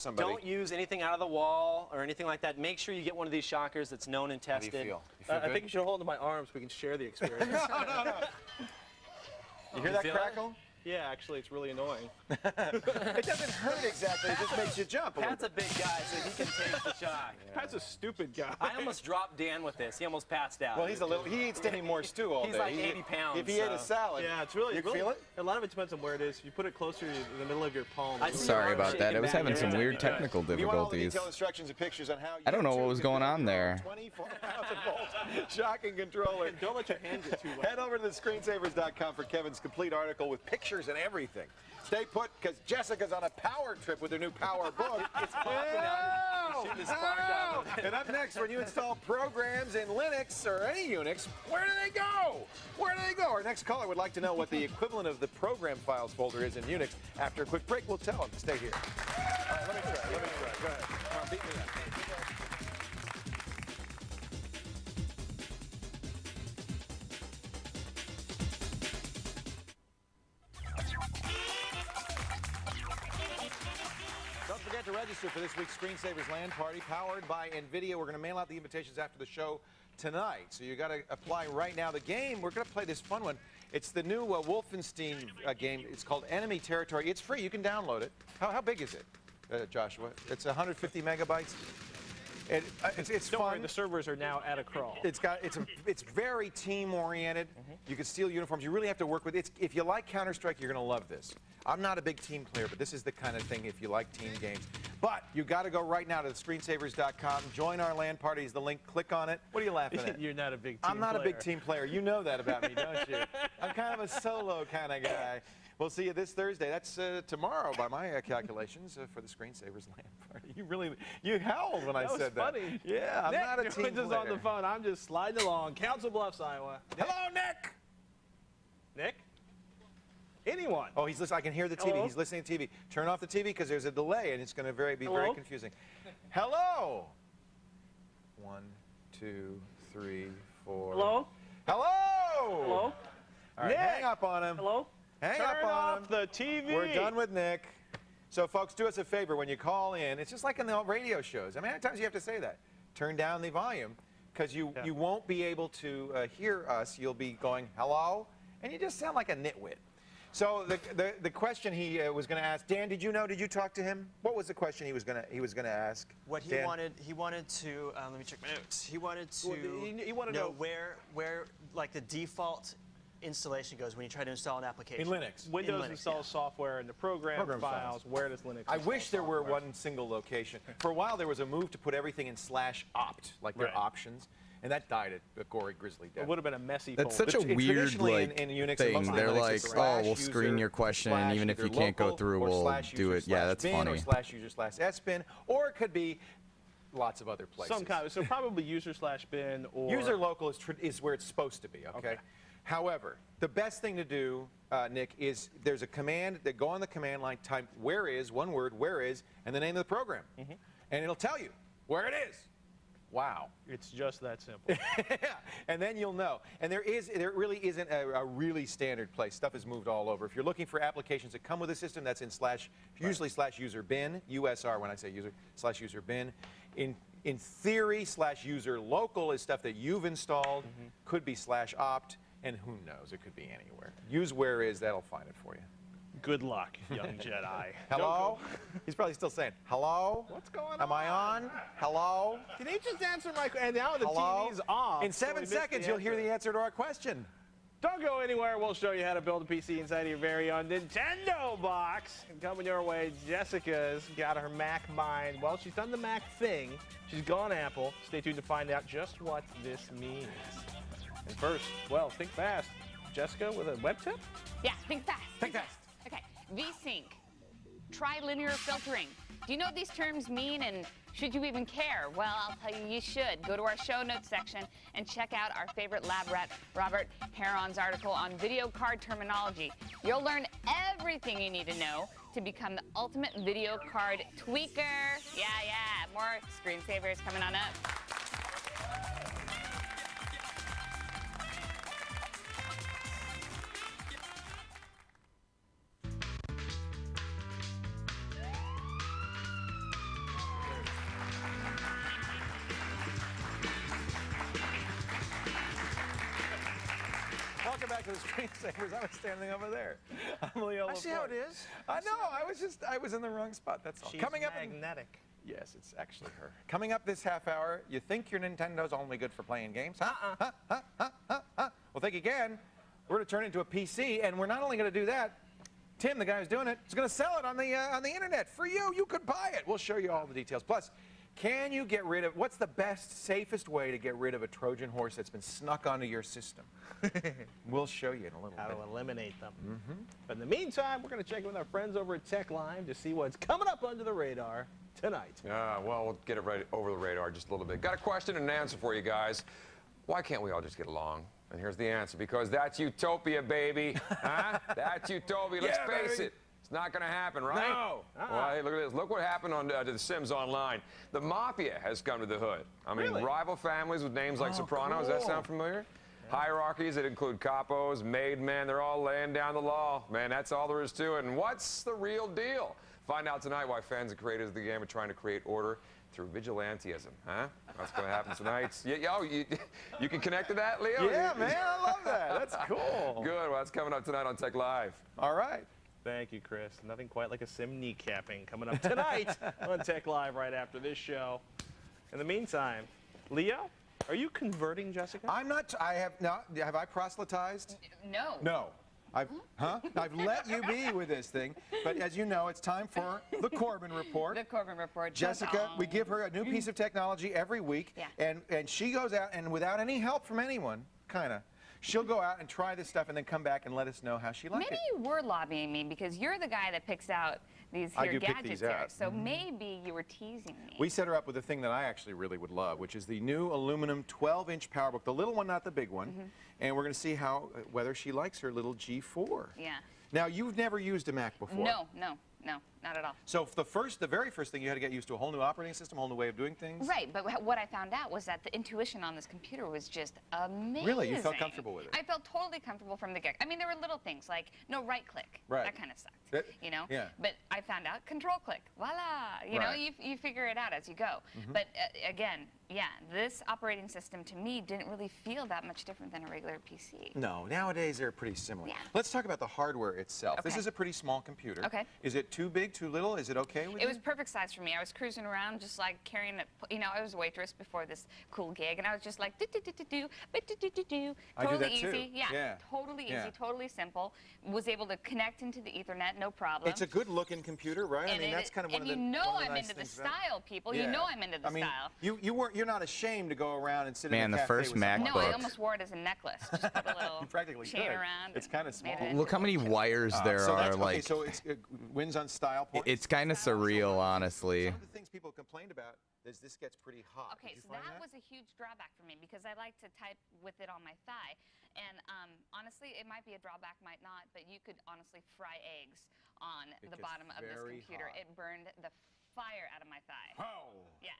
somebody. Don't use anything out of the wall or anything like that. Make sure you get one of these shockers that's known and tested. How do you feel? You feel I think you should hold it in my arms so we can share the experience. no. You hear that crackle? Yeah, actually, it's really annoying. It doesn't hurt exactly. It just makes you jump. Pat's a big guy, so he can take the shock. Pat's a stupid guy. I almost dropped Dan with this. He almost passed out. Well, he's a little. He eats any more stew all day. He's like 80 pounds. If he ate a salad, Yeah, it's really. You feel it? A lot of it depends on where it is. If you put it closer to the middle of your palm. Sorry about that. I was having some weird technical If you want all the difficulties. detailed instructions and pictures on how I don't know you what was too can going on there. 24,000 volt shocking controller. And don't let your hand get too wet. Head over to the screensavers.com for Kevin's complete article with pictures and everything. Stay put, because Jessica's on a power trip with her new power book. It's popping out. Shooting the spark out. And up next, when you install programs in Linux or any Unix, where do they go? Where do they go? Our next caller would like to know what the equivalent of the program files folder is in Unix. After a quick break, we'll tell him. Stay here. All right, let me try. Go ahead. Come on, beat me up. Don't forget to register for this week's Screensavers LAN party powered by NVIDIA. We're going to mail out the invitations after the show tonight. So you got to apply right now. The game, we're going to play this fun one. It's the new Wolfenstein game. It's called Enemy Territory. It's free. You can download it. How big is it, Joshua? It's 150 megabytes. It's Don't fun. worry, the servers are now at a crawl. It's very team oriented. You can steal uniforms. You really have to work with it. If you like Counter-Strike, you're going to love this. I'm not a big team player, but this is the kind of thing if you like team games. But you got to go right now to the screensavers.com. Join our LAN party is the link. Click on it. What are you laughing at? You're not a big team player. I'm not a big team player. You know that about me, don't you? I'm kind of a solo kind of guy. We'll see you this Thursday. That's tomorrow by my calculations for the Screensavers LAN party. You howled when I said that. That was funny. Yeah, I'm Nick not a team joins us player. on the phone. I'm just sliding along. Council Bluffs, Iowa. Hello, Nick. Nick? Anyone? Oh, he's listening. I can hear the TV. Hello? He's listening to TV. Turn off the TV because there's a delay and it's going to be very Hello? confusing. Hello. 1, 2, 3, 4. Hello? Hello. Hello? All right, Nick? hang up on him. Hello? Hang Turn up on off him. the TV. We're done with Nick. So, folks, do us a favor. When you call in, it's just like in the radio shows. I mean, how many times do you have to say that? Turn down the volume because you won't be able to hear us. You'll be going, hello, and you just sound like a nitwit. So the question he was going to ask, Dan, did you know? Did you talk to him? What was the question he was going to ask? What he Dan? wanted to let me check my notes. He wanted to he wanted to know where like the default installation goes when you try to install an application. In Linux. Windows Linux, installs software in the program files. Where does Linux I install wish there were software? one single location. For a while, there was a move to put everything in /opt, like their Right. options, and that died a gory, grisly death. It would have been a messy That's folder. such a But weird traditionally like in Unix and thing. most They're Linux, like, it's oh, we'll /user screen your question, and even if either you can't go local through, or we'll /user do it. Yeah, that's /bin funny. Or /user/sbin, or it could be lots of other places. Some kind of, so probably user/bin or User local is where it's supposed to be, okay? However, the best thing to do, Nick, is there's a command that go on the command line, type where is, one word, where is, and the name of the program. And it'll tell you where it is. Wow. It's just that simple. And then you'll know. And there really isn't a really standard place. Stuff is moved all over. If you're looking for applications that come with a system, that's in usually /user bin, USR when I say user, /user bin. In theory, /user local is stuff that you've installed, could be /opt, and who knows, it could be anywhere. Use where is, that'll find it for you. Good luck, young Jedi. Hello? He's probably still saying, hello? What's going on? Am I on? Hello? Can you just answer my question? And now the Hello? TV's off. In so we 7 missed seconds, you'll hear answer. the answer to our question. Don't go anywhere. We'll show you how to build a PC inside of your very own Nintendo box. And coming your way, Jessica's got her Mac mind. Well, she's done the Mac thing. She's gone Apple. Stay tuned to find out just what this means. And first, well, think fast. Jessica with a web tip? Yeah, think fast. Think fast. Okay, VSync, trilinear filtering. Do you know what these terms mean, and should you even care? Well, I'll tell you, you should. Go to our show notes section and check out our favorite lab rat, Robert Heron's article on video card terminology. You'll learn everything you need to know to become the ultimate video card tweaker. Yeah, more screensavers coming on up. back to the screensavers. I was standing over there. I'm Leo. I see how it is. I know. I was in the wrong spot. That's all. She's Coming up. magnetic. Yes, it's actually her. Coming up this half hour, you think your Nintendo's only good for playing games? Well, think again. We're going to turn it into a PC, and we're not only going to do that. Tim, the guy who's doing it, is going to sell it on the internet for you. You could buy it. We'll show you all the details. Plus, can you get rid of, what's the best, safest way to get rid of a Trojan horse that's been snuck onto your system? We'll show you in a little How bit. to eliminate them. But in the meantime, we're going to check in with our friends over at Tech Live to see what's coming up under the radar tonight. Well, we'll get it right over the radar just a little bit. Got a question and an answer for you guys. Why can't we all just get along? And here's the answer. Because that's utopia, baby. Huh? That's utopia. Let's face it. It's not going to happen, right? No. Well, hey, look at this. Look what happened on to The Sims Online. The Mafia has come to the hood. I mean, Really? rival families with names like Sopranos. Does that sound familiar? Hierarchies that include capos, made men. They're all laying down the law. Man, that's all there is to it. And what's the real deal? Find out tonight why fans and creators of the game are trying to create order through vigilantism, huh? That's going to happen tonight. You can connect to that, Leo? Yeah, man, I love that. That's cool. Good. Well, that's coming up tonight on Tech Live. All right. Thank you, Chris. Nothing quite like a sim kneecapping coming up tonight on Tech Live right after this show. In the meantime, Leo, are you converting Jessica? I'm not. I have not. Have I proselytized? No. No. I've let you be with this thing, but as you know, it's time for the Corbin Report. The Corbin Report. Jessica, we give her a new piece of technology every week, Yeah. and she goes out, and without any help from anyone, kind of, she'll go out and try this stuff and then come back and let us know how she liked Maybe it. you were lobbying me because you're the guy that picks out these I here do pick gadgets these here. out. So maybe you were teasing me. We set her up with a thing that I actually really would love, which is the new aluminum 12-inch PowerBook, the little one, not the big one. And we're going to see whether she likes her little G4. Yeah. Now, you've never used a Mac before. No, not at all. So the very first thing, you had to get used to a whole new operating system, a whole new way of doing things. Right, but what I found out was that the intuition on this computer was just amazing. Really? You felt comfortable with it? I felt totally comfortable from the get. I mean, there were little things like no right click. Right. That kind of sucked. That- you know? yeah. But I found out control click. Voila. You know, Right. you figure it out as you go. But again, yeah, this operating system to me didn't really feel that much different than a regular PC. No, nowadays they're pretty similar. Yeah. Let's talk about the hardware itself. This Okay. is a pretty small computer. Okay. Is it too big, too little? Is it okay with It you? was perfect size for me. I was cruising around just like carrying it. You know, I was a waitress before this cool gig, and I was just like do-do-do-do-do, do-do-do-do. I do Totally that too. easy. Yeah. Totally easy, Yeah. totally simple. Was able to connect into the Ethernet, no problem. It's a good-looking computer, right? I And mean, it- that's kind of one of the. And you know one of the I'm nice into the things about it. style, people. You Yeah. know I'm into the I mean, style. you're not ashamed to go around and sit Man, in a the cafe first with someone. No, MacBook. I almost wore it as a necklace. Just put a little Practically chain could. around. It's and kinda made small. it into Look how a many little wires there so are. that's, okay, Like, so it wins on style points. it's kind of surreal, honestly. Some of the things people complained about is this gets pretty hot. Okay, Did you so find that was a huge drawback for me because I like to type with it on my thigh. And honestly, it might be a drawback, might not, but you could honestly fry eggs on It the gets bottom of this very computer. hot. It burned the fire out of my thigh. Oh. Yeah.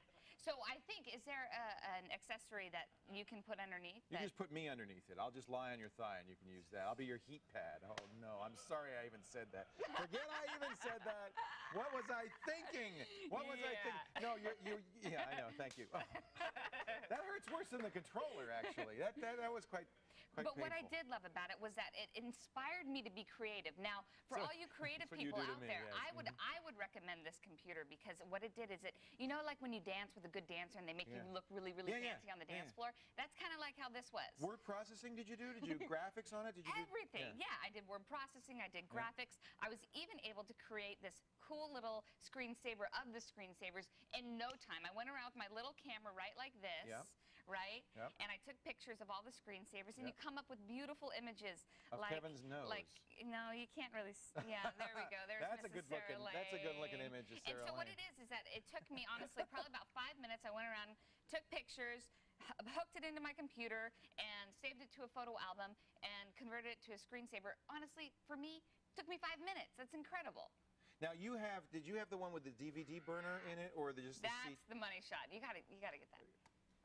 So I think, is there an accessory that you can put underneath? You that- just put me underneath it. I'll just lie on your thigh and you can use that. I'll be your heat pad. Oh, no. I'm sorry I even said that. Forget I even said that. What was I thinking? What was I thinking? No, yeah, I know. Thank you. Oh. That hurts worse than the controller, actually. That was quite But what I painful. did love about it was that it inspired me to be creative. Now, for So, all you creative that's what you people do to out me, there, yes. I would recommend this computer because what it did is you know, like when you dance with a good dancer and they make you Yeah. look really, really Yeah, yeah, fancy on the yeah. dance floor? That's kind of like how this was. Word processing did you do? Did you do graphics on it? Did you do Everything. Yeah, I did word processing, I did graphics. I was even able to create this cool little screensaver of the screensavers in no time. I went around with my little camera right like this, Yep. right? Yep. And I took pictures of all the screensavers, and Yep. you come up with beautiful images. Of like, Kevin's nose. Like, no, you can't really, yeah, there we go. There's That's a Mrs. good-looking- Sarah that's a good-looking Lane. image of And Sarah so what Lane. it is that it took me, honestly, probably about 5 minutes. I went around, took pictures, hooked it into my computer, and saved it to a photo album, and converted it to a screensaver. Honestly, for me, took me 5 minutes. That's incredible. Now did you have the one with the DVD burner in it, or just the That's seat? the money shot. You gotta get that.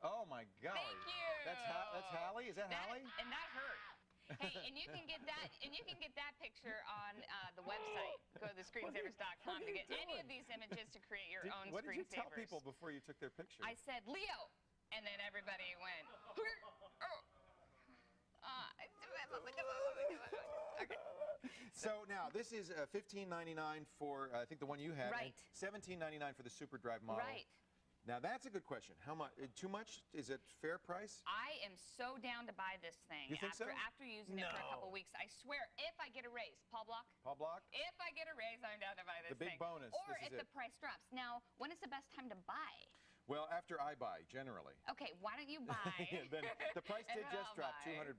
Oh my golly! Thank you. That's Hallie. Is that Hallie? And that hurt. Hey, and you can get that, picture on the website. Go to thescreensavers.com to get any of these images to create your own What did you tell screensavers. people before you took their picture? I said Leo, and then everybody went. Okay. So now this is $15.99 for I think the one you had, Right. and $17.99 for the Super Drive model. Right. Now that's a good question. How much? Too much? Is it fair price? I am so down to buy this thing. You think so? After using it for a couple weeks, I swear, if I get a raise, Paul Block. Paul Block? If I get a raise, I'm down to buy this The big thing. bonus, Or this is if the it. price drops. Now, when is the best time to buy? Well, after I buy, generally. Okay, why don't you buy? Then the price and did then just I'll drop, buy. $200,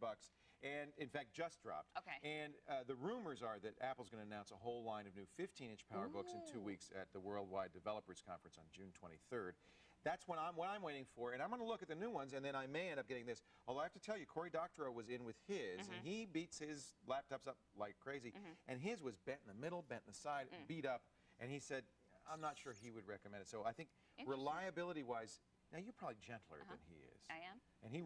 and in fact just dropped. Okay. And the rumors are that Apple's going to announce a whole line of new 15-inch PowerBooks in 2 weeks at the Worldwide Developers Conference on June 23rd. That's what I'm waiting for, and I'm going to look at the new ones, and then I may end up getting this. Although I have to tell you, Cory Doctorow was in with his, and he beats his laptops up like crazy, and his was bent in the middle, bent in the side, beat up, and he said, I'm not sure he would recommend it. So I think Interesting. reliability-wise, now you're probably gentler than he is. I am? And he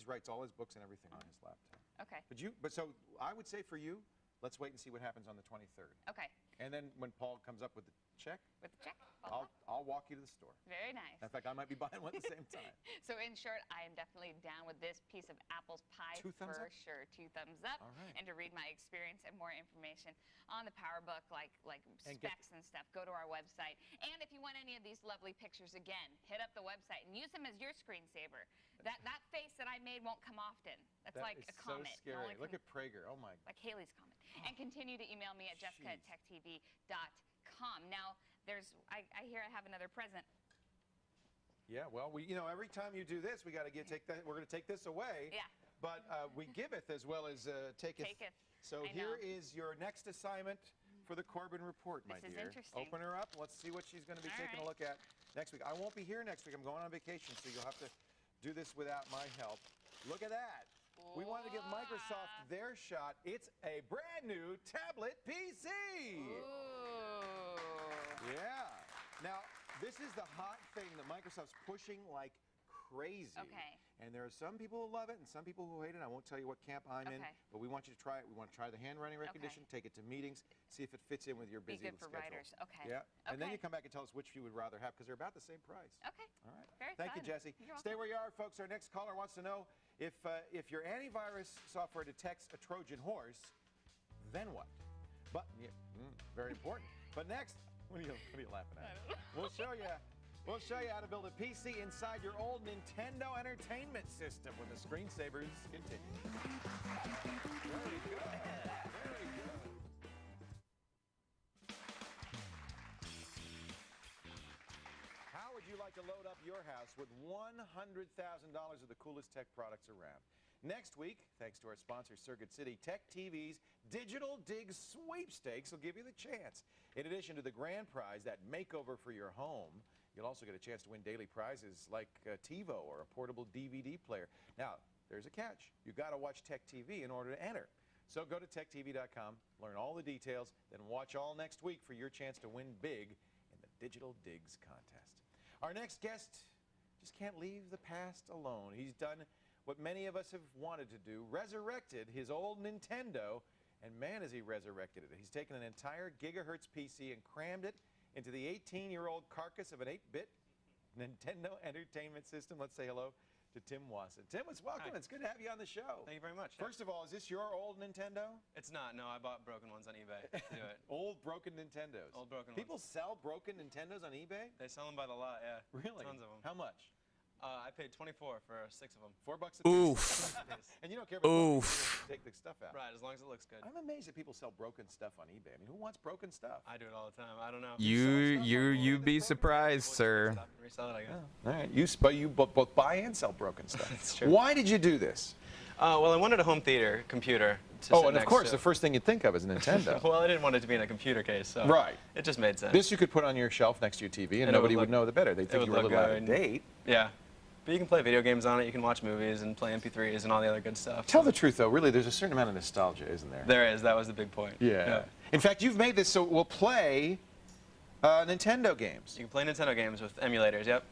writes all his books and everything on his laptop. Okay. But so I would say for you, let's wait and see what happens on the 23rd. Okay. And then when Paul comes up with the check, With the check. Paul I'll walk you to the store. Very nice. In fact, I might be buying one at the same time. So in short, I am definitely down with this piece of Apple's pie 2 thumbs for up? sure. 2 thumbs up. All right. And to read my experience and more information on the PowerBook, like And get- specs and stuff, go to our website. And if you want any of these lovely pictures again, hit up the website and use them as your screensaver. That face that I made won't come often. That's That like is a comet. so It scary. only Look comes- at Prager. Oh, my. like Haley's comment. And continue to email me at jessica@techtv.com. Now, I hear I have another present. Yeah, well, every time you do this, we're going to take this away. Yeah. But we giveth as well as taketh. Taketh. So I here know. is your next assignment for the Corbin Report, my This is dear. interesting. Open her up. Let's see what she's going to be All taking a right. look at next week. I won't be here next week. I'm going on vacation, so you'll have to do this without my help. Look at that. We wanted to give Microsoft their shot. It's a brand new tablet PC. Ooh. Yeah. Now, this is the hot thing that Microsoft's pushing like crazy. Okay. And there are some people who love it and some people who hate it. I won't tell you what camp I'm in, Okay. but we want you to try it. We want to try the handwriting recognition, take it to meetings, see if it fits in with your Be busy good for schedule. writers. Okay. Yeah. And then Okay. you come back and tell us which you would rather have because they're about the same price. Okay. All right. Very Thank you, fun. Jesse. You're Stay welcome. where you are, folks. Our next caller wants to know if your antivirus software detects a Trojan horse, then what? But very important. But next, what are you laughing at? We'll show you. We'll show you how to build a PC inside your old Nintendo Entertainment System when the screensavers continue. Very good. Very good. How would you like to load up your house with $100,000 of the coolest tech products around? Next week, thanks to our sponsor, Circuit City, Tech TV's Digital Dig Sweepstakes will give you the chance. In addition to the grand prize, that makeover for your home, you'll also get a chance to win daily prizes like a TiVo or a portable DVD player. Now, there's a catch. You've got to watch Tech TV in order to enter. So go to techtv.com, learn all the details, then watch all next week for your chance to win big in the Digital Digs contest. Our next guest just can't leave the past alone. He's done what many of us have wanted to do, resurrected his old Nintendo, and man, has he resurrected it. He's taken an entire gigahertz PC and crammed it into the 18-year-old carcass of an 8-bit Nintendo Entertainment System. Let's say hello to Tim Wasson. Tim, welcome. Hi. It's good to have you on the show. Thank you very much. First of all, is this your old Nintendo? It's not. No, I bought broken ones on eBay to do it. Old broken Nintendos. Old broken People ones. sell broken Nintendos on eBay? They sell them by the lot, yeah. Really? Tons of them. How much? I paid $24 for 6 of them. $4 a piece? Oof. And you don't care about the Oof. take the stuff out. Right, as long as it looks good. I'm amazed that people sell broken stuff on eBay. I mean, who wants broken stuff? I do it all the time. I don't know. You'd be surprised, sir. Stop and resell it, I guess. All right, you both buy and sell broken stuff. That's true. Why did you do this? Well, I wanted a home theater computer to sit And of next course, to. the first thing you'd think of is Nintendo. Well, I didn't want it to be in a computer case, so Right. it just made sense. This you could put on your shelf next to your TV, and And it nobody would would look- know the better. They'd it think would you were a look little out of good. date. Yeah. But you can play video games on it, you can watch movies and play MP3s and all the other good stuff. Tell the truth, though. Really, there's a certain amount of nostalgia, isn't there? There is. That was the big point. Yeah. In fact, you've made this so we'll play Nintendo games. You can play Nintendo games with emulators, yep.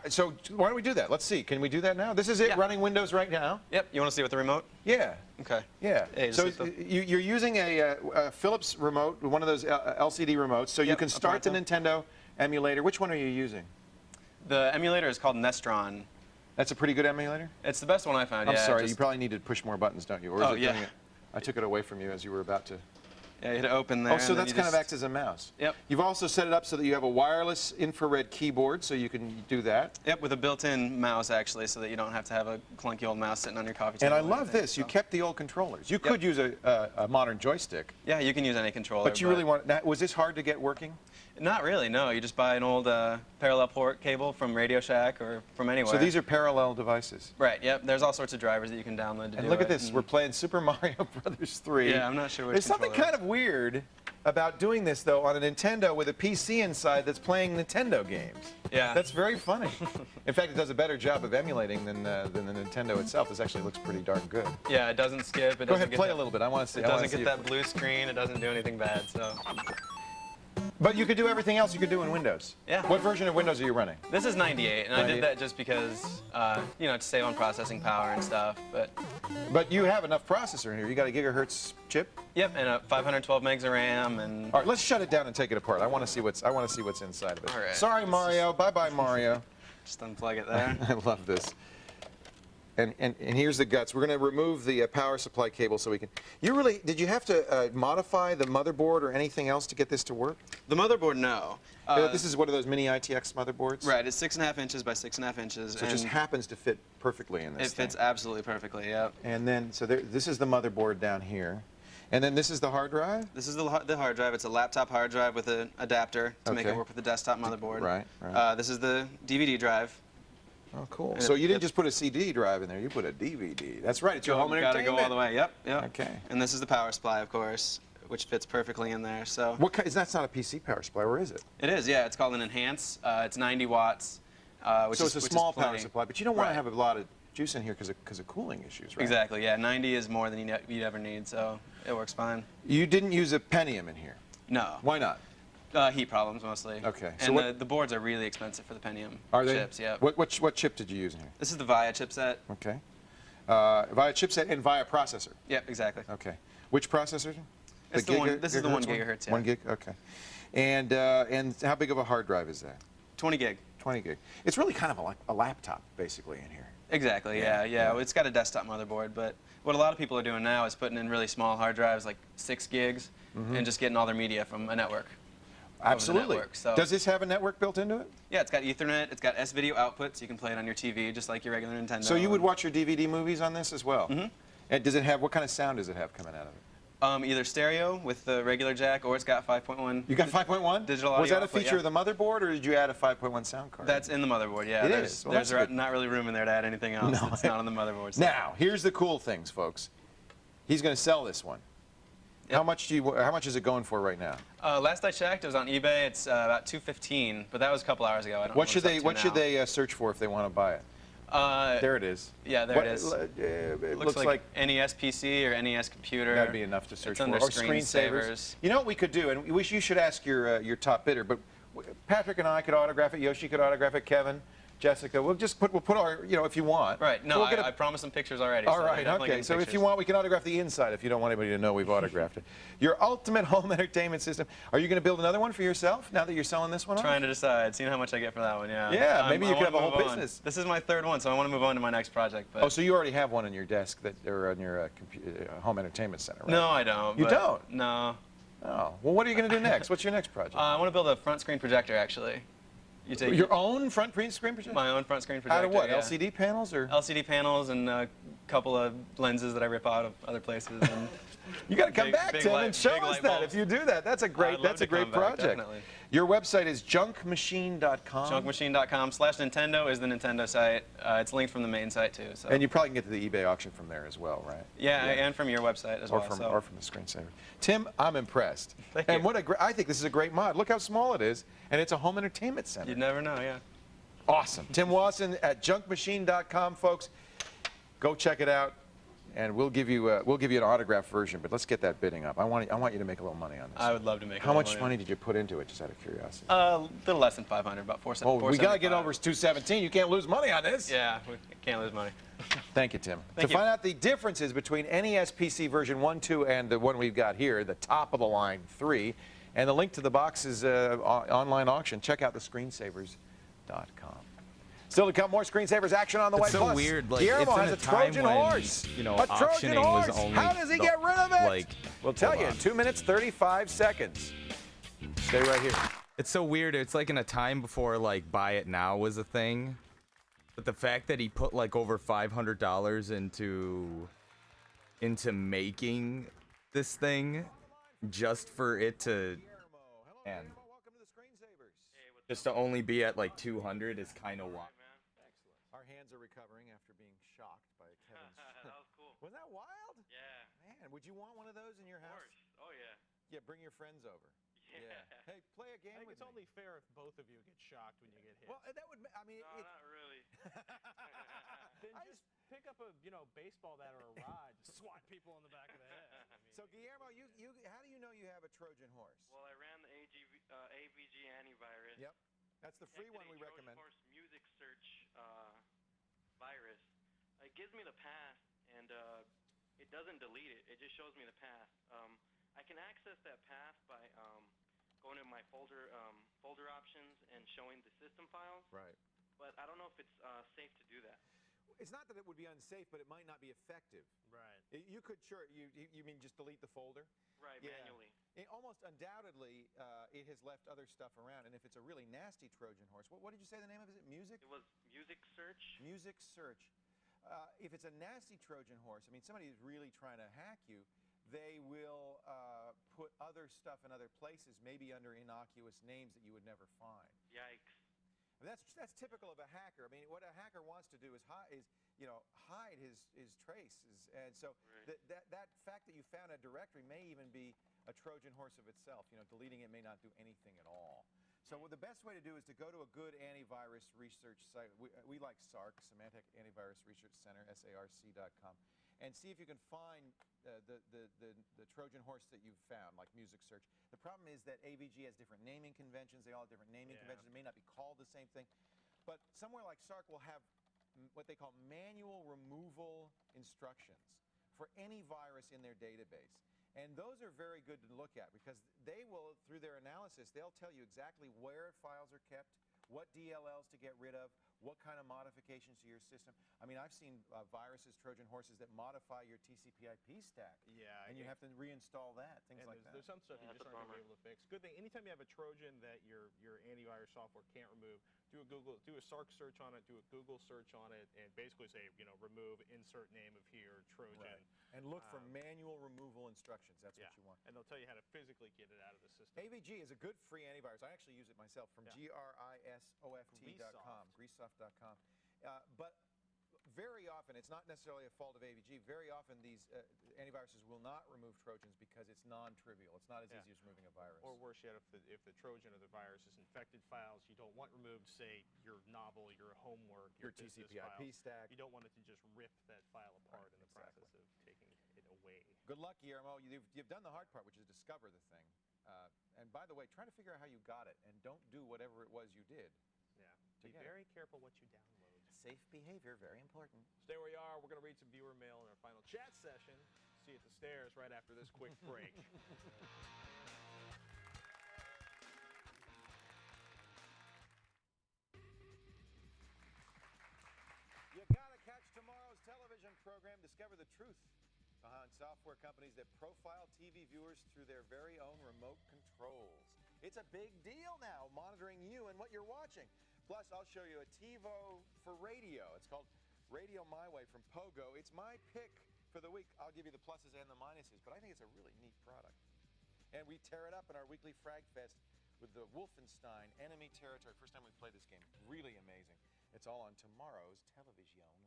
So why don't we do that? Let's see. Can we do that now? This is it, Yeah. running Windows right now. Yep. You want to see with the remote? Yeah. Okay. Yeah. Hey, just So hit the- you're using a Philips remote, one of those LCD remotes, so you Yep, can start the Aparato. Nintendo emulator. Which one are you using? The emulator is called Nestron, That's a pretty good emulator? It's the best one I found. I'm yeah, sorry, just- you probably need to push more buttons, don't you? Or is Oh, it yeah. doing it? I took it away from you as you were about to. Yeah, you hit it open there. Oh, so and then that's you kind of just- acts as a mouse. Yep. You've also set it up so that you have a wireless infrared keyboard, so you can do that. Yep, with a built-in mouse actually, so that you don't have to have a clunky old mouse sitting on your coffee And table. I or love anything, this. You so- kept the old controllers. You could use a modern joystick, Yeah, you can use any controller. but you really want. Now, was this hard to get working? Not really. No, you just buy an old parallel port cable from Radio Shack or from anywhere. So these are parallel devices. Right. Yep. There's all sorts of drivers that you can download to And do look at it, this. and- We're playing Super Mario Brothers 3. Yeah, I'm not sure which There's something controller kind of weird about doing this, though, on a Nintendo with a PC inside that's playing Nintendo games. Yeah. That's very funny. In fact, it does a better job of emulating than the Nintendo itself. This actually looks pretty darn good. Yeah, it doesn't skip. It Go doesn't ahead, get play that, a little bit. I want to see. It I wanna doesn't see get that blue screen. It doesn't do anything bad. So. But you could do everything else you could do in Windows. Yeah. What version of Windows are you running? This is 98, and I 98. did that just because, you know, to save on processing power and stuff. But You have enough processor in here. You got a gigahertz chip. yep, and 512 megs of RAM, and All right, let's shut it down and take it apart. I want to see what's inside of it. All right. Sorry, Mario. Bye, bye, Mario. just unplug it there. I love this. And here's the guts. We're going to remove the power supply cable so we can. Did you have to modify the motherboard or anything else to get this to work? The motherboard, no. This is one of those mini ITX motherboards. Right, it's 6.5 inches by 6.5 inches. So it just and happens to fit perfectly in this. it fits absolutely perfectly. Yep. And then, this is the motherboard down here, and then this is the hard drive. This is the hard drive. It's a laptop hard drive with an adapter to make Okay. it work with the desktop motherboard. Right, right. This is the DVD drive. Oh, cool. And So it- you didn't it- just put a CD drive in there. You put a DVD. That's right. It's your home Gotta entertainment. go all the way. Yep. Yep. Okay. And this is the power supply, of course, which fits perfectly in there. So. That's not a PC power supply, or is it? It is. Yeah. It's called an Enhance. It's 90 watts. Which So is, it's a which small is power plenty. supply, but you don't want to Right. have a lot of juice in here because of cooling issues, right? Exactly. Yeah. 90 is more than you'd ever need, so it works fine. You didn't use a Pentium in here. No. Why not? Heat problems mostly. Okay, so And what- the boards are really expensive for the Pentium Are they? chips. Yeah. What chip did you use in here? This is the VIA chipset. Okay. Via chipset and via processor. Yep. Exactly. Okay. Which processor? It's the one- this is the 1 gigahertz, yeah. 1 gig. Okay. And how big of a hard drive is that? 20 gig. 20 gig. It's really kind of like a laptop, basically, in here. Exactly. Yeah, Yeah. yeah. Well, it's got a desktop motherboard, but what a lot of people are doing now is putting in really small hard drives, like 6 gigs, and just getting all their media from a network. Absolutely. network, so- Does this have a network built into it? Yeah, it's got Ethernet. It's got S-video output, so you can play it on your TV just like your regular Nintendo. So you would watch your DVD movies on this as well? Mm-hmm. And does it have, what kind of sound does it have coming out of it? Either stereo with the regular jack, or it's got 5.1. You got 5.1? Digital Was audio that a output, feature yeah. of the motherboard, or did you add a 5.1 sound card? That's in the motherboard, yeah. It there's, is. Well, there's that's good. not really room in there to add anything else. No. It's not on the motherboard. So. Now, here's the cool things, folks. He's going to sell this one. Yep. How much is it going for right now? Last I checked, it was on eBay. It's about $215, but that was a couple hours ago. I don't What know should it's up to what should now. they search for if they want to buy it? There it is. Yeah, there What- it is. It Looks like NES PC or NES computer. that'd be enough to search It's for. under Or screensavers. You know what we could do, and you should ask your top bidder, but Patrick and I could autograph it. Yoshi could autograph it. Kevin, Jessica, we'll put our, if you want. Right. No, We'll get I promised some pictures already. All so right, they're definitely okay. getting So if you pictures. want, we can autograph the inside if you don't want anybody to know we've autographed it. Your ultimate home entertainment system. Are you going to build another one for yourself now that you're selling this one off? Trying to decide, seeing how much I get for that one. Yeah. Yeah, maybe you I could have a wanna whole move on. business. This is my third one, so I want to move on to my next project. But Oh, so you already have one on your desk or on your home entertainment center, right? no, I don't. You but- don't? No. Oh, well, what are you going to do next? What's your next project? I want to build a front screen projector, actually. You take Your own front screen projector? my own front screen projector. Out of what? yeah. LCD panels or? LCD panels and a couple of lenses that I rip out of other places. And You got to come big- back, big Tim, light- and show big us light that. bulbs. If you do that, that's a great. I'd love That's a to great come back, project. definitely. Your website is junkmachine.com. Junkmachine.com/Nintendo is the Nintendo site. It's linked from the main site too. So. And you probably can get to the eBay auction from there as well, right? yeah, and from your website as Or well. from so. or from the screensaver. Tim, I'm impressed. Thank and you. what a I think this is a great mod. Look how small it is, and it's a home entertainment center. You'd never know, yeah. Awesome. Tim Wasson at junkmachine.com, folks. Go check it out, and we'll give you an autographed version. But let's get that bidding up. I want you to make a little money on this. I would love to make. How much money did you put into it, just out of curiosity? A little less than 500, about 475. Oh, we got to get over 217. You can't lose money on this. Yeah, we can't lose money. Thank you, Tim. Thank to you. find out the differences between NES PC version 1, 2, and the one we've got here, the top of the line 3, and the link to the box's online auction, check out the screensavers.com. Still to come, more Screensavers action on the way. It's so Plus, weird. Like, Guillermo it's in has a a time Trojan when, horse. you know, a Trojan auctioning horse. was only How does he the- get rid of it? like, we'll tell hold you on. in 2 minutes, 35 seconds. Stay right here. It's so weird. It's like in a time before like buy it now was a thing. But the fact that he put like over $500 into making this thing just for it to and just to only be at like 200 is kind of wild. Our hands are recovering after being shocked by Kevin's. That was cool. Wasn't that wild? Yeah. Man, would you want one of those in your Of house? course. Oh yeah. Yeah, bring your friends over. Yeah. Hey, play a game I think with it's me. only fair if both of you get shocked when you get hit. Well, that would. I mean, No, not really. Then just pick up a baseball bat or a rod, just swat people in the back of the head. I mean, So Guillermo, how do you know you have a Trojan horse? Well, I ran the AVG antivirus. Yep, that's the free one we Detected a recommend. Trojan horse music search virus. It gives me the path, and it doesn't delete it. It just shows me the path. I can access that path by going to my folder options and showing the system files. Right. But I don't know if it's safe to do that. It's not that it would be unsafe, but it might not be effective. right. You could sure. You mean just delete the folder? Right, Yeah. manually. Almost undoubtedly, it has left other stuff around. And if it's a really nasty Trojan horse, what did you say the name of it? Is it music? It was music search. Music search. If it's a nasty Trojan horse, I mean, somebody who's really trying to hack you, they will put other stuff in other places, maybe under innocuous names that you would never find. Yikes. And that's typical of a hacker. I mean, what a hacker wants to do is hide his traces. And so Right. that fact that you found a directory may even be a Trojan horse of itself. Deleting it may not do anything at all. So the best way to do is to go to a good antivirus research site. We like SARC, Semantic Antivirus Research Center, SARC.com, and see if you can find the Trojan horse that you've found, like music search. The problem is that AVG has different naming conventions. They all have different naming conventions. It may not be called the same thing. But somewhere like SARC will have what they call manual removal instructions for any virus in their database. And those are very good to look at because they will, through their analysis, they'll tell you exactly where files are kept, what DLLs to get rid of, what kind of modifications to your system. I mean, I've seen viruses, Trojan horses, that modify your TCP/IP stack. Yeah. And you have to reinstall that, things And like that. there's some stuff you Yeah, just that's aren't a going to be able to fix. Good thing, anytime you have a Trojan that your antivirus software can't remove, do a SARC search on it, do a Google search on it, and basically say, remove, insert name of here, Trojan. Right. And look for manual removal instructions. That's what you want. And they'll tell you how to physically get it out of the system. AVG is a good free antivirus. I actually use it myself from grisoft.com, grisoft.com. But very often, it's not necessarily a fault of AVG. Very often, these antiviruses will not remove Trojans because it's non-trivial. It's not as easy as removing a virus. Or worse yet, if the Trojan or the virus is infected files you don't want removed, say your novel, your homework, your business TCP/IP files, stack. you don't want it to just rip that file apart in the exactly. process of taking it away. Good luck, Guillermo. You've done the hard part, which is discover the thing. And by the way, try to figure out how you got it, and don't do whatever it was you did. Yeah. To Be get very careful what you download. Safe behavior, very important. Stay where you are. We're going to read some viewer mail in our final chat session. See you at the stairs right after this quick break. You gotta catch tomorrow's television program. Discover the truth behind software companies that profile TV viewers through their very own remote controls. It's a big deal now, monitoring you and what you're watching. Plus, I'll show you a TiVo for radio. It's called Radio My Way from Pogo. It's my pick for the week. I'll give you the pluses and the minuses, but I think it's a really neat product. And we tear it up in our weekly Frag Fest with the Wolfenstein Enemy Territory. First time we've played this game. Really amazing. It's all on tomorrow's television program.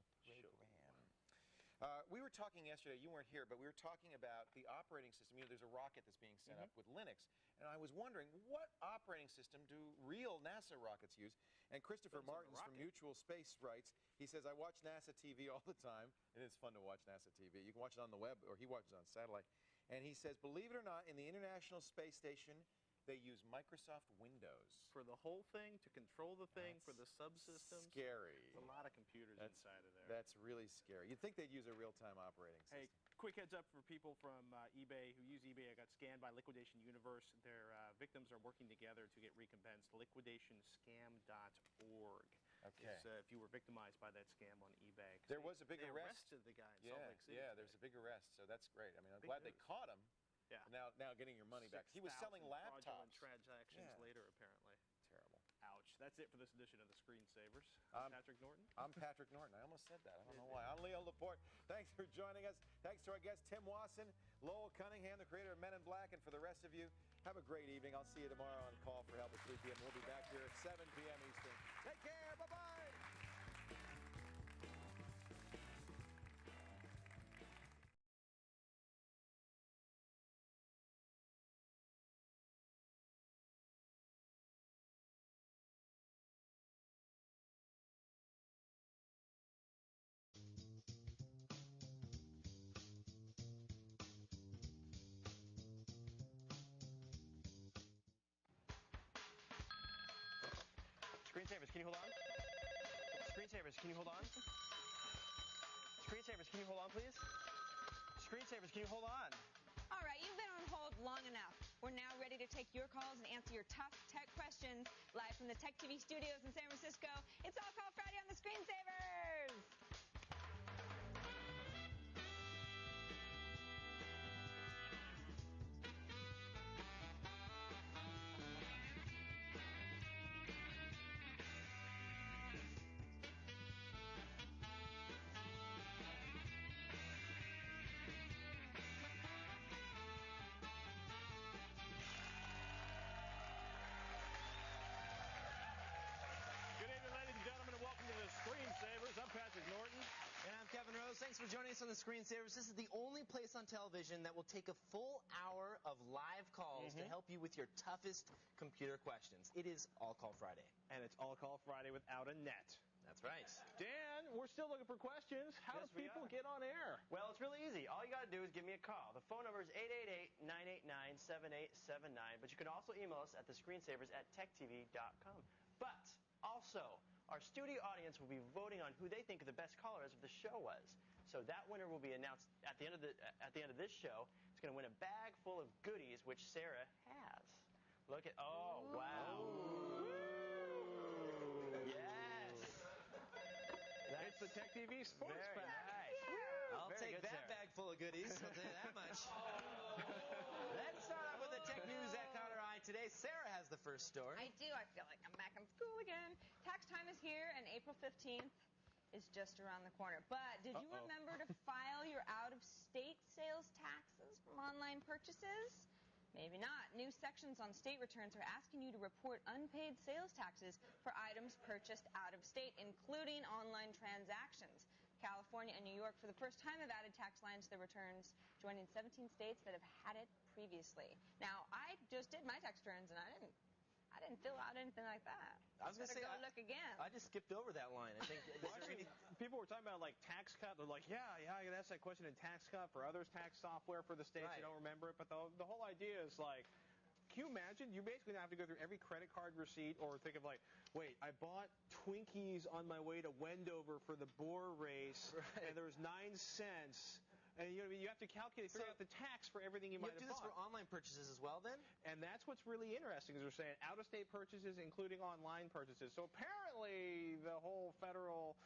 We were talking yesterday, you weren't here, but we were talking about the operating system. There's a rocket that's being sent up with Linux. And I was wondering, what operating system do real NASA rockets use? And Christopher Martins from Mutual Space writes, he says, I watch NASA TV all the time. And it's fun to watch NASA TV. You can watch it on the web, or he watches it on satellite. And he says, believe it or not, in the International Space Station, they use Microsoft Windows. For the whole thing, to control the thing, for the subsystems. Scary. There's a lot of computers inside of there. That's really scary. You'd think they'd use a real-time operating system. Hey, quick heads up for people from eBay who use eBay. I got scanned by Liquidation Universe. Their victims are working together to get recompensed. LiquidationScam.org is if you were victimized by that scam on eBay. 'Cause There was a big they arrest. arrested the guy in Yeah, Salt Lake City. yeah, there's a big arrest, so that's great. I mean, I'm Big glad they news. caught him. Yeah. Now getting your money back. He was selling 6,000 fraudulent laptops. transactions Yeah. later, apparently. Terrible. Ouch. That's it for this edition of the Screensavers. I'm Patrick Norton. I'm Patrick Norton. I almost said that. I don't know why. I'm Leo Laporte. Thanks for joining us. Thanks to our guest, Tim Wasson, Lowell Cunningham, the creator of Men in Black. And for the rest of you, have a great evening. I'll see you tomorrow on Call for Help at 3 p.m. We'll be back here at 7 p.m. Eastern. Take care. Bye-bye. Screensavers, can you hold on? Screensavers, can you hold on? Screensavers, can you hold on, please? Screensavers, can you hold on? All right, you've been on hold long enough. We're now ready to take your calls and answer your tough tech questions live from the Tech TV studios in San Francisco. It's All Call Friday on the Screensavers. Good evening, ladies and gentlemen, and welcome to the Screensavers. I'm Patrick Norton. And I'm Kevin Rose. Thanks for joining us on the Screensavers. This is the only place on television that will take a full hour of live calls to help you with your toughest computer questions. It is All Call Friday. And it's All Call Friday without a net. That's right. Dan, we're still looking for questions. How Yes, do we people are. get on air? Well, it's really easy. All you got to do is give me a call. The phone number is 888-989-7879, but you can also email us at thescreensavers@techtv.com. But also, our studio audience will be voting on who they think the best callers of the show was. So that winner will be announced at the end of this show. It's going to win a bag full of goodies, which Sarah has. Look at, oh, wow. Yes. It's the Tech TV Sports Very Bag. nice. I'll Very take good, that Sarah. bag full of goodies. I'll tell you that much. Let's start off with the tech news that caught our eye today. Sarah has the first story. I do. I feel like I'm back in school again. Tax time is here, and April 15th is just around the corner. But did you remember to file your out-of-state sales taxes from online purchases? Maybe not. New sections on state returns are asking you to report unpaid sales taxes for items purchased out of state, including online transactions. California and New York, for the first time, have added tax lines to their returns, joining 17 states that have had it previously. Now, I just did my tax returns, and I didn't fill out anything like that. I was going to say, go look again. I just skipped over that line. I think. Actually, people were talking about like tax cut. They're like, yeah, I get asked that question in tax cut for others tax software for the states. Right. You don't remember it, but the whole idea is like, can you imagine? You basically have to go through every credit card receipt or think of like, wait, I bought Twinkies on my way to Wendover for the boar race, and there was 9 cents. And you have to figure out the tax for everything you might have do bought. this for online purchases as well, then? And that's what's really interesting, is they're saying out-of-state purchases, including online purchases. So apparently the whole federal,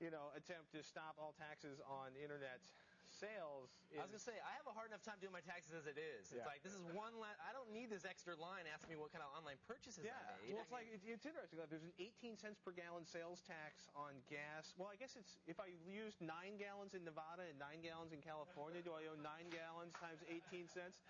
attempt to stop all taxes on internet sales is... I was going to say, I have a hard enough time doing my taxes as it is. Yeah. It's like, this is I don't need this extra line asking me what kind of online purchases I made. Well, it's interesting. Like, there's an 18 cents per gallon sales tax on gas. Well, I guess it's, if I used 9 gallons in Nevada and 9 gallons in California, do I owe 9 gallons times 18 cents?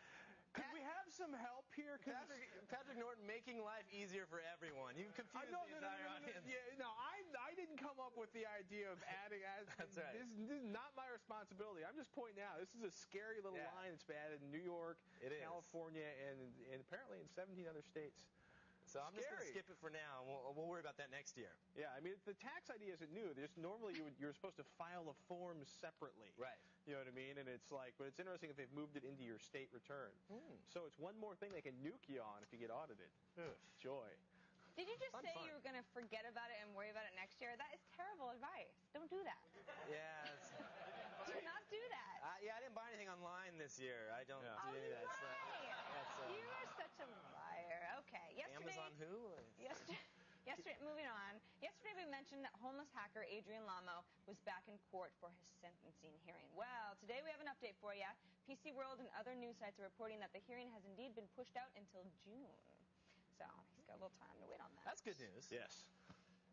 Could we have some help here? Patrick Norton making life easier for everyone. You've confused the entire audience. I didn't come up with the idea of adding. That's right. This is not my responsibility. I'm just pointing out this is a scary little line that's been added in New York, California, and apparently in 17 other states. So I'm just going to skip it for now, and we'll worry about that next year. Yeah, I mean, the tax idea isn't new. Normally you're supposed to file a form separately. Right. You know what I mean? And it's like, but it's interesting if they've moved it into your state return. So it's one more thing they can nuke you on if you get audited. Joy. Did you just say you were going to forget about it and worry about it next year? That is terrible advice. Don't do that. Yeah. Do not do that. I didn't buy anything online this year. I don't do any of that. You are such a liar. Okay. Amazon who? Yesterday, moving on. Yesterday we mentioned that anonymous hacker Adrian Lamo was back in court for his sentencing hearing. Well, today we have an update for you. PC World and other news sites are reporting that the hearing has indeed been pushed out until June. So he's got a little time to wait on that. That's good news. Yes.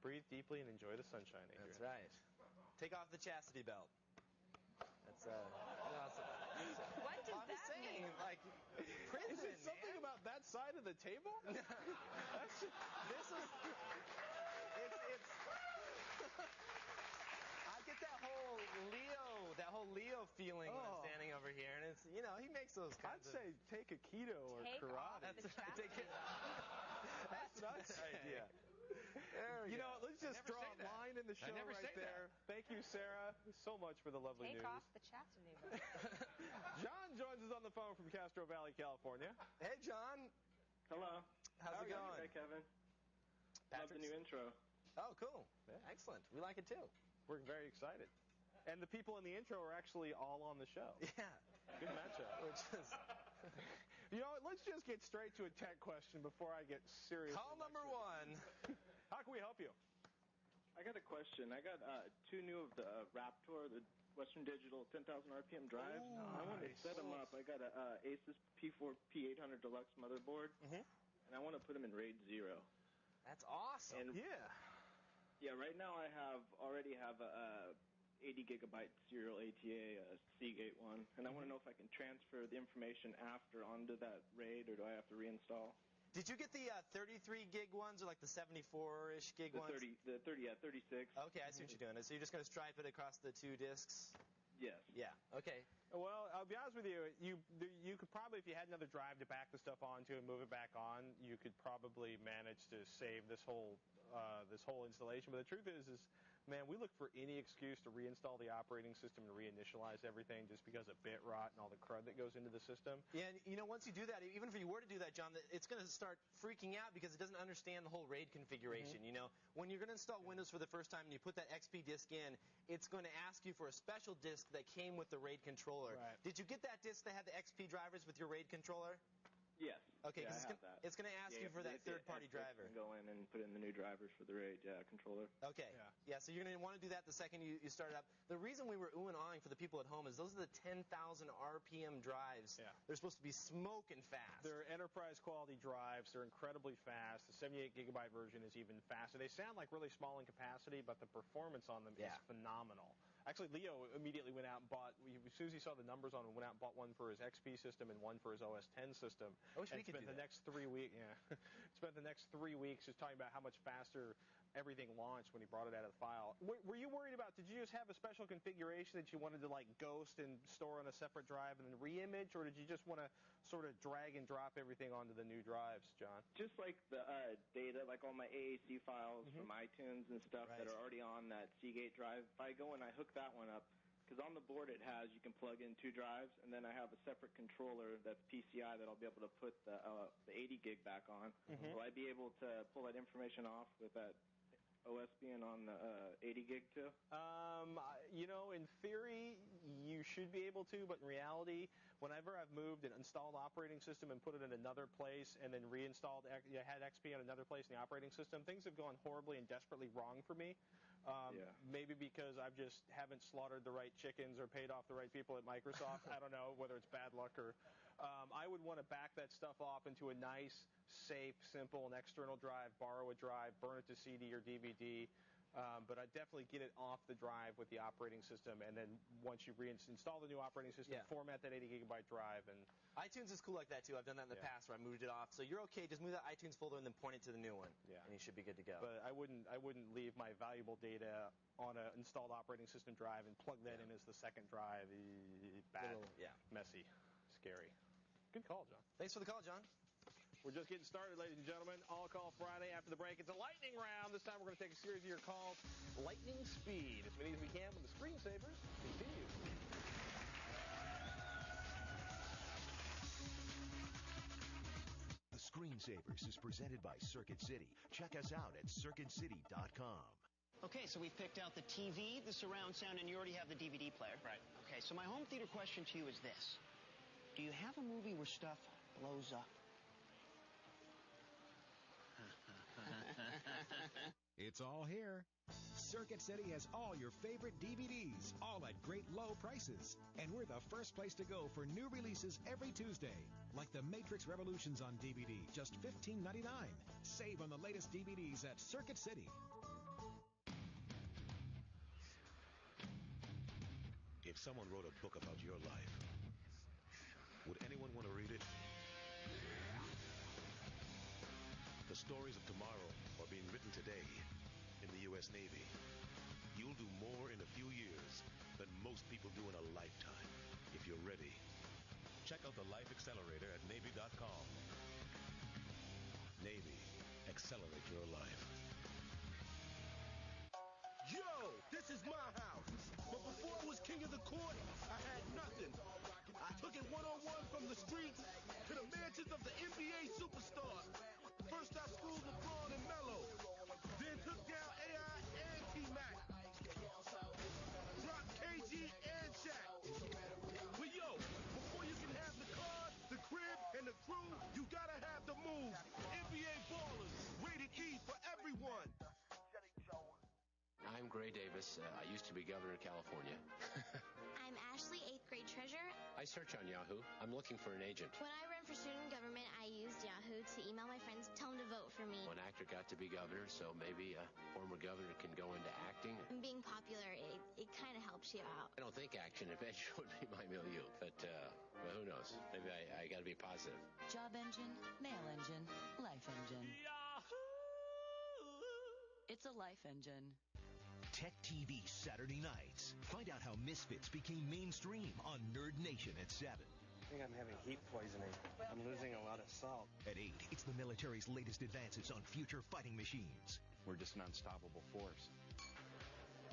Breathe deeply and enjoy the sunshine, Adrian. That's right. Take off the chastity belt. That's what does that mean? Like, prison, Is it something man? about that side of the table? This is. It's. I get that whole Leo feeling when I'm standing over here, and it's, you know, he makes those kinds I'd say take a keto or Take karate. off the chastity belt. That's what I'd say. idea. You know what? Let's just never draw say a that. line in the I show never right say there. Thank you, Sarah, so much for the lovely Take news. off the chastity belt. John joins us on the phone from Castro Valley, California. Hey, John. Hello. How's it going? Hey, Kevin. Love the Patrick's- new intro. Oh, cool. Yeah. Excellent. We like it too. We're very excited. And the people in the intro are actually all on the show. Yeah. Good matchup. Which is You know what? Let's just get straight to a tech question before I get serious. call number one. How can we help you? I got a question. I got two new of the Raptor, the Western Digital 10,000 RPM drives. I want to set them up. I got a Asus P4 P800 Deluxe motherboard, and I want to put them in RAID 0. That's awesome. And yeah, right now I already have a 80 gigabyte serial ATA, a Seagate one, and I want to know if I can transfer the information after onto that RAID, or do I have to reinstall? Did you get the 33 gig ones, or like the 74-ish gig The ones? 36. Okay, I see what you're doing. So you're just going to stripe it across the two discs? Yes. Yeah. Okay. Well, I'll be honest with you. You could probably, if you had another drive to back the stuff onto and move it back on, you could probably manage to save this whole installation. But the truth is, man, we look for any excuse to reinstall the operating system and reinitialize everything just because of bit rot and all the crud that goes into the system. Yeah, and you know, once you do that, even if you were to do that, John, it's going to start freaking out because it doesn't understand the whole RAID configuration. You know, when you're going to install Windows for the first time and you put that XP disk in, it's going to ask you for a special disk that came with the RAID controller. Right. Did you get that disk that had the XP drivers with your RAID controller? Yes. Okay, yeah, because it's going to ask you for that third-party driver. And go in and put in the new drivers for the RAID controller. Okay. Yeah, so you're going to want to do that the second you start it up. The reason we were oohing and ahhing for the people at home is those are the 10,000 RPM drives. Yeah. They're supposed to be smoking fast. They're enterprise quality drives. They're incredibly fast. The 78 gigabyte version is even faster. They sound like really small in capacity, but the performance on them is phenomenal. Actually, Leo immediately went out and bought, as soon as he saw the numbers on them, went out and bought one for his XP system and one for his OS X system. I wish we could do that. Next 3 weeks, spent the next 3 weeks just talking about how much faster everything launched when he brought it out of the file. Were you worried about, did you just have a special configuration that you wanted to like ghost and store on a separate drive and then re-image, or did you just want to sort of drag and drop everything onto the new drives, John? Just like the data, like all my AAC files from iTunes and stuff that are already on that Seagate drive, if I go and I hook that one up, because on the board it has, you can plug in two drives, and then I have a separate controller that's PCI that I'll be able to put the 80 gig back on. Will I be able to pull that information off with that OS being on the 80 gig too? You know, in theory, you should be able to, but in reality, whenever I've moved an installed operating system and put it in another place and then reinstalled, had XP on another place in the operating system, things have gone horribly and desperately wrong for me. Maybe because I just haven't slaughtered the right chickens or paid off the right people at Microsoft. I don't know whether it's bad luck or... I would want to back that stuff off into a nice, safe, simple, an external drive, borrow a drive, burn it to CD or DVD. But I'd definitely get it off the drive with the operating system, and then once you reinstall the new operating system, format that 80 gigabyte drive. And iTunes is cool like that too. I've done that in the past where I moved it off. So you're okay. Just move that iTunes folder and then point it to the new one. Yeah. And you should be good to go. But I wouldn't leave my valuable data on an installed operating system drive and plug that in as the second drive. Bad, messy, scary. Good call, John. Thanks for the call, John. We're just getting started, ladies and gentlemen. All Call Friday. After the break, it's a lightning round. This time we're going to take a series of your calls. Lightning speed. As many as we can when the screensavers continue. The Screensavers is presented by Circuit City. Check us out at circuitcity.com. Okay, so we've picked out the TV, the surround sound, and you already have the DVD player. Right. Okay, so my home theater question to you is this. Do you have a movie where stuff blows up? It's all here. Circuit City has all your favorite DVDs, all at great low prices. And we're the first place to go for new releases every Tuesday, like The Matrix Revolutions on DVD, just $15.99. Save on the latest DVDs at Circuit City. If someone wrote a book about your life, would anyone want to read it? The stories of tomorrow are being written today in the U.S. Navy. You'll do more in a few years than most people do in a lifetime, if you're ready. Check out the Life Accelerator at Navy.com. Navy, accelerate your life. Yo, this is my house. But before I was king of the court, I had nothing. I took it one-on-one from the streets to the mansions of the NBA superstars. First I schooled LeBron and Melo, then took down AI and T-Mac. Dropped KG and Shaq. But yo, before you can have the car, the crib, and the crew, you gotta have the moves. NBA Ballers, rated E for everyone. I'm Gray Davis. I used to be governor of California. I'm Ashley, 8th grade treasurer. I search on Yahoo. I'm looking for an agent. When I ran for student government, I used Yahoo to email my friends, tell them to vote for me. One actor got to be governor, so maybe a former governor can go into acting. And being popular, it kind of helps you out. I don't think action adventure would be my milieu, but who knows? Maybe I got to be positive. Job engine, mail engine, life engine. Yahoo! It's a life engine. Tech TV Saturday nights. Find out how Misfits became mainstream on Nerd Nation at 7. I think I'm having heat poisoning. I'm losing a lot of salt. At 8, it's the military's latest advances on future fighting machines. We're just an unstoppable force.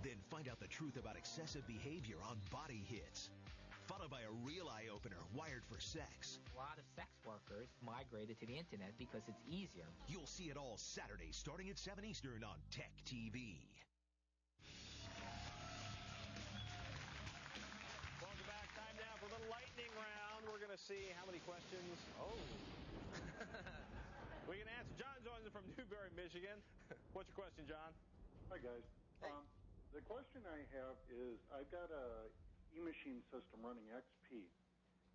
Then find out the truth about excessive behavior on body hits. Followed by a real eye-opener, Wired for Sex. A lot of sex workers migrated to the internet because it's easier. You'll see it all Saturday starting at 7 Eastern on Tech TV. Welcome back. Time now for the lightning round. We're going to see how many questions. We can answer. John joins us from Newberry, Michigan. What's your question, John? Hi, guys. Hey. The question I have is I've got a e-machine system running XP,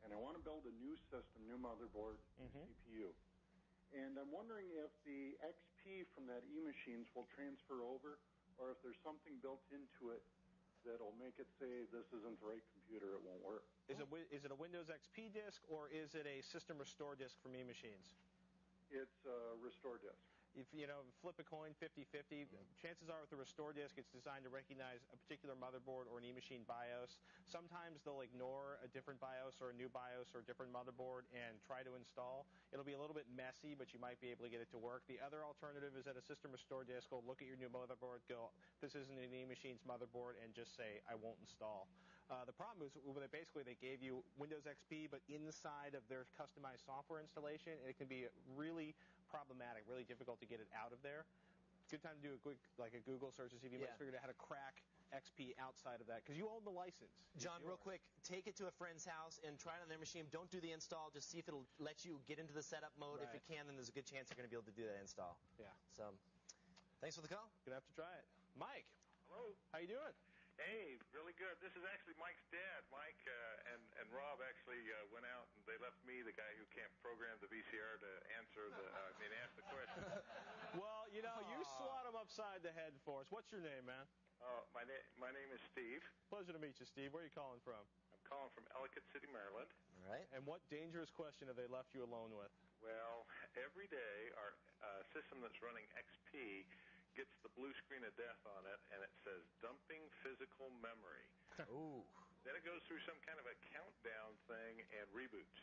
and I want to build a new system, new motherboard, CPU. And I'm wondering if the XP from that e-machines will transfer over, or if there's something built into it that'll make it say this isn't the right computer, it won't work. Is it a Windows XP disk, or is it a system restore disk from e-machines? It's a restore disk. If flip a coin 50-50, chances are with the restore disk, it's designed to recognize a particular motherboard or an e-machine BIOS. Sometimes they'll ignore a different BIOS or a new BIOS or a different motherboard and try to install. It'll be a little bit messy, but you might be able to get it to work. The other alternative is that a system restore disk will look at your new motherboard, go, this isn't an e-machine's motherboard, and just say, I won't install. The problem is basically they gave you Windows XP, but inside of their customized software installation, and it can be really problematic, really difficult to get it out of there. Good time to do a quick, like a Google search to see if you might figured out how to crack XP outside of that, because you own the license. John, real quick, take it to a friend's house and try it on their machine. Don't do the install. Just see if it'll let you get into the setup mode. If it can, then there's a good chance you're going to be able to do that install. Yeah. So, thanks for the call. Gonna have to try it. Mike. Hello. How you doing? Hey, really good. This is actually Mike's dad. Mike and Rob actually went out and they left me, the guy who can't program the VCR, to ask the question. Well, you swat him upside the head for us. What's your name, man? My name is Steve. Pleasure to meet you, Steve. Where are you calling from? I'm calling from Ellicott City, Maryland. All right. And what dangerous question have they left you alone with? Well, every day our system that's running XP gets the blue screen of death on it, and it says dumping physical memory. Ooh. Then it goes through some kind of a countdown thing and reboots.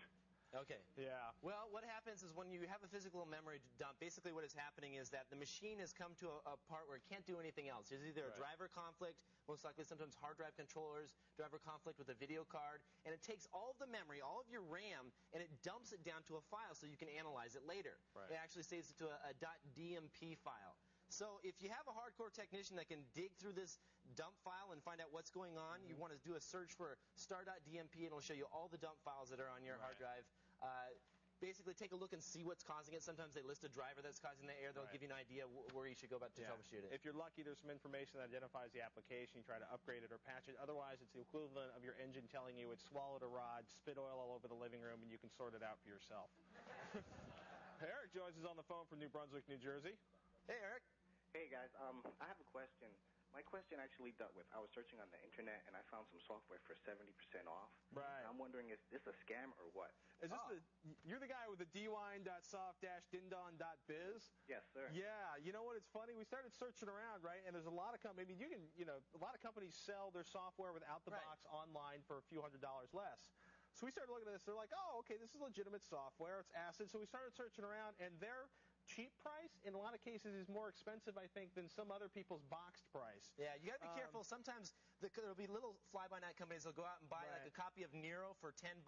Okay. Yeah. Well, what happens is when you have a physical memory dump, basically what is happening is that the machine has come to a part where it can't do anything else. There's either a driver conflict, most likely sometimes hard drive controllers, driver conflict with a video card, and it takes all of the memory, all of your RAM, and it dumps it down to a file so you can analyze it later. Right. It actually saves it to a .dmp file. So if you have a hardcore technician that can dig through this dump file and find out what's going on, you want to do a search for star.dmp, and it'll show you all the dump files that are on your hard drive. basically take a look and see what's causing it. Sometimes they list a driver that's causing the error. They'll give you an idea where you should go about to troubleshoot it. If you're lucky, there's some information that identifies the application. You try to upgrade it or patch it. Otherwise, it's the equivalent of your engine telling you it swallowed a rod, spit oil all over the living room, and you can sort it out for yourself. Eric joins us on the phone from New Brunswick, New Jersey. Hey, Eric. Hey, guys. I have a question. My question actually dealt with, I was searching on the internet and I found some software for 70% off. Right. And I'm wondering, is this a scam or what? Is this you're the guy with the dwine.soft-dindon.biz? Yes, sir. Yeah, you know what? It's funny. We started searching around, right? And there's a lot of companies. I mean, a lot of companies sell their software without the box online for a few $100s less. So we started looking at this. They're like, oh, okay, this is legitimate software. It's ACID. So we started searching around, and their cheap price, in a lot of cases, is more expensive, I think, than some other people's boxed price. Yeah, you got to be careful. Sometimes there'll be little fly-by-night companies that'll go out and buy like a copy of Nero for $10,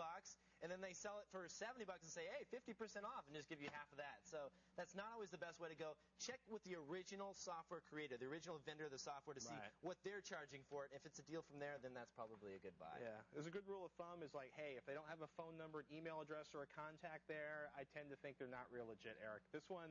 and then they sell it for $70 and say, hey, 50% off, and just give you half of that. So that's not always the best way to go. Check with the original software creator, the original vendor of the software, to see what they're charging for it. If it's a deal from there, then that's probably a good buy. Yeah, there's a good rule of thumb is like, hey, if they don't have a phone number, an email address, or a contact there, I tend to think they're not real legit, Eric. This one,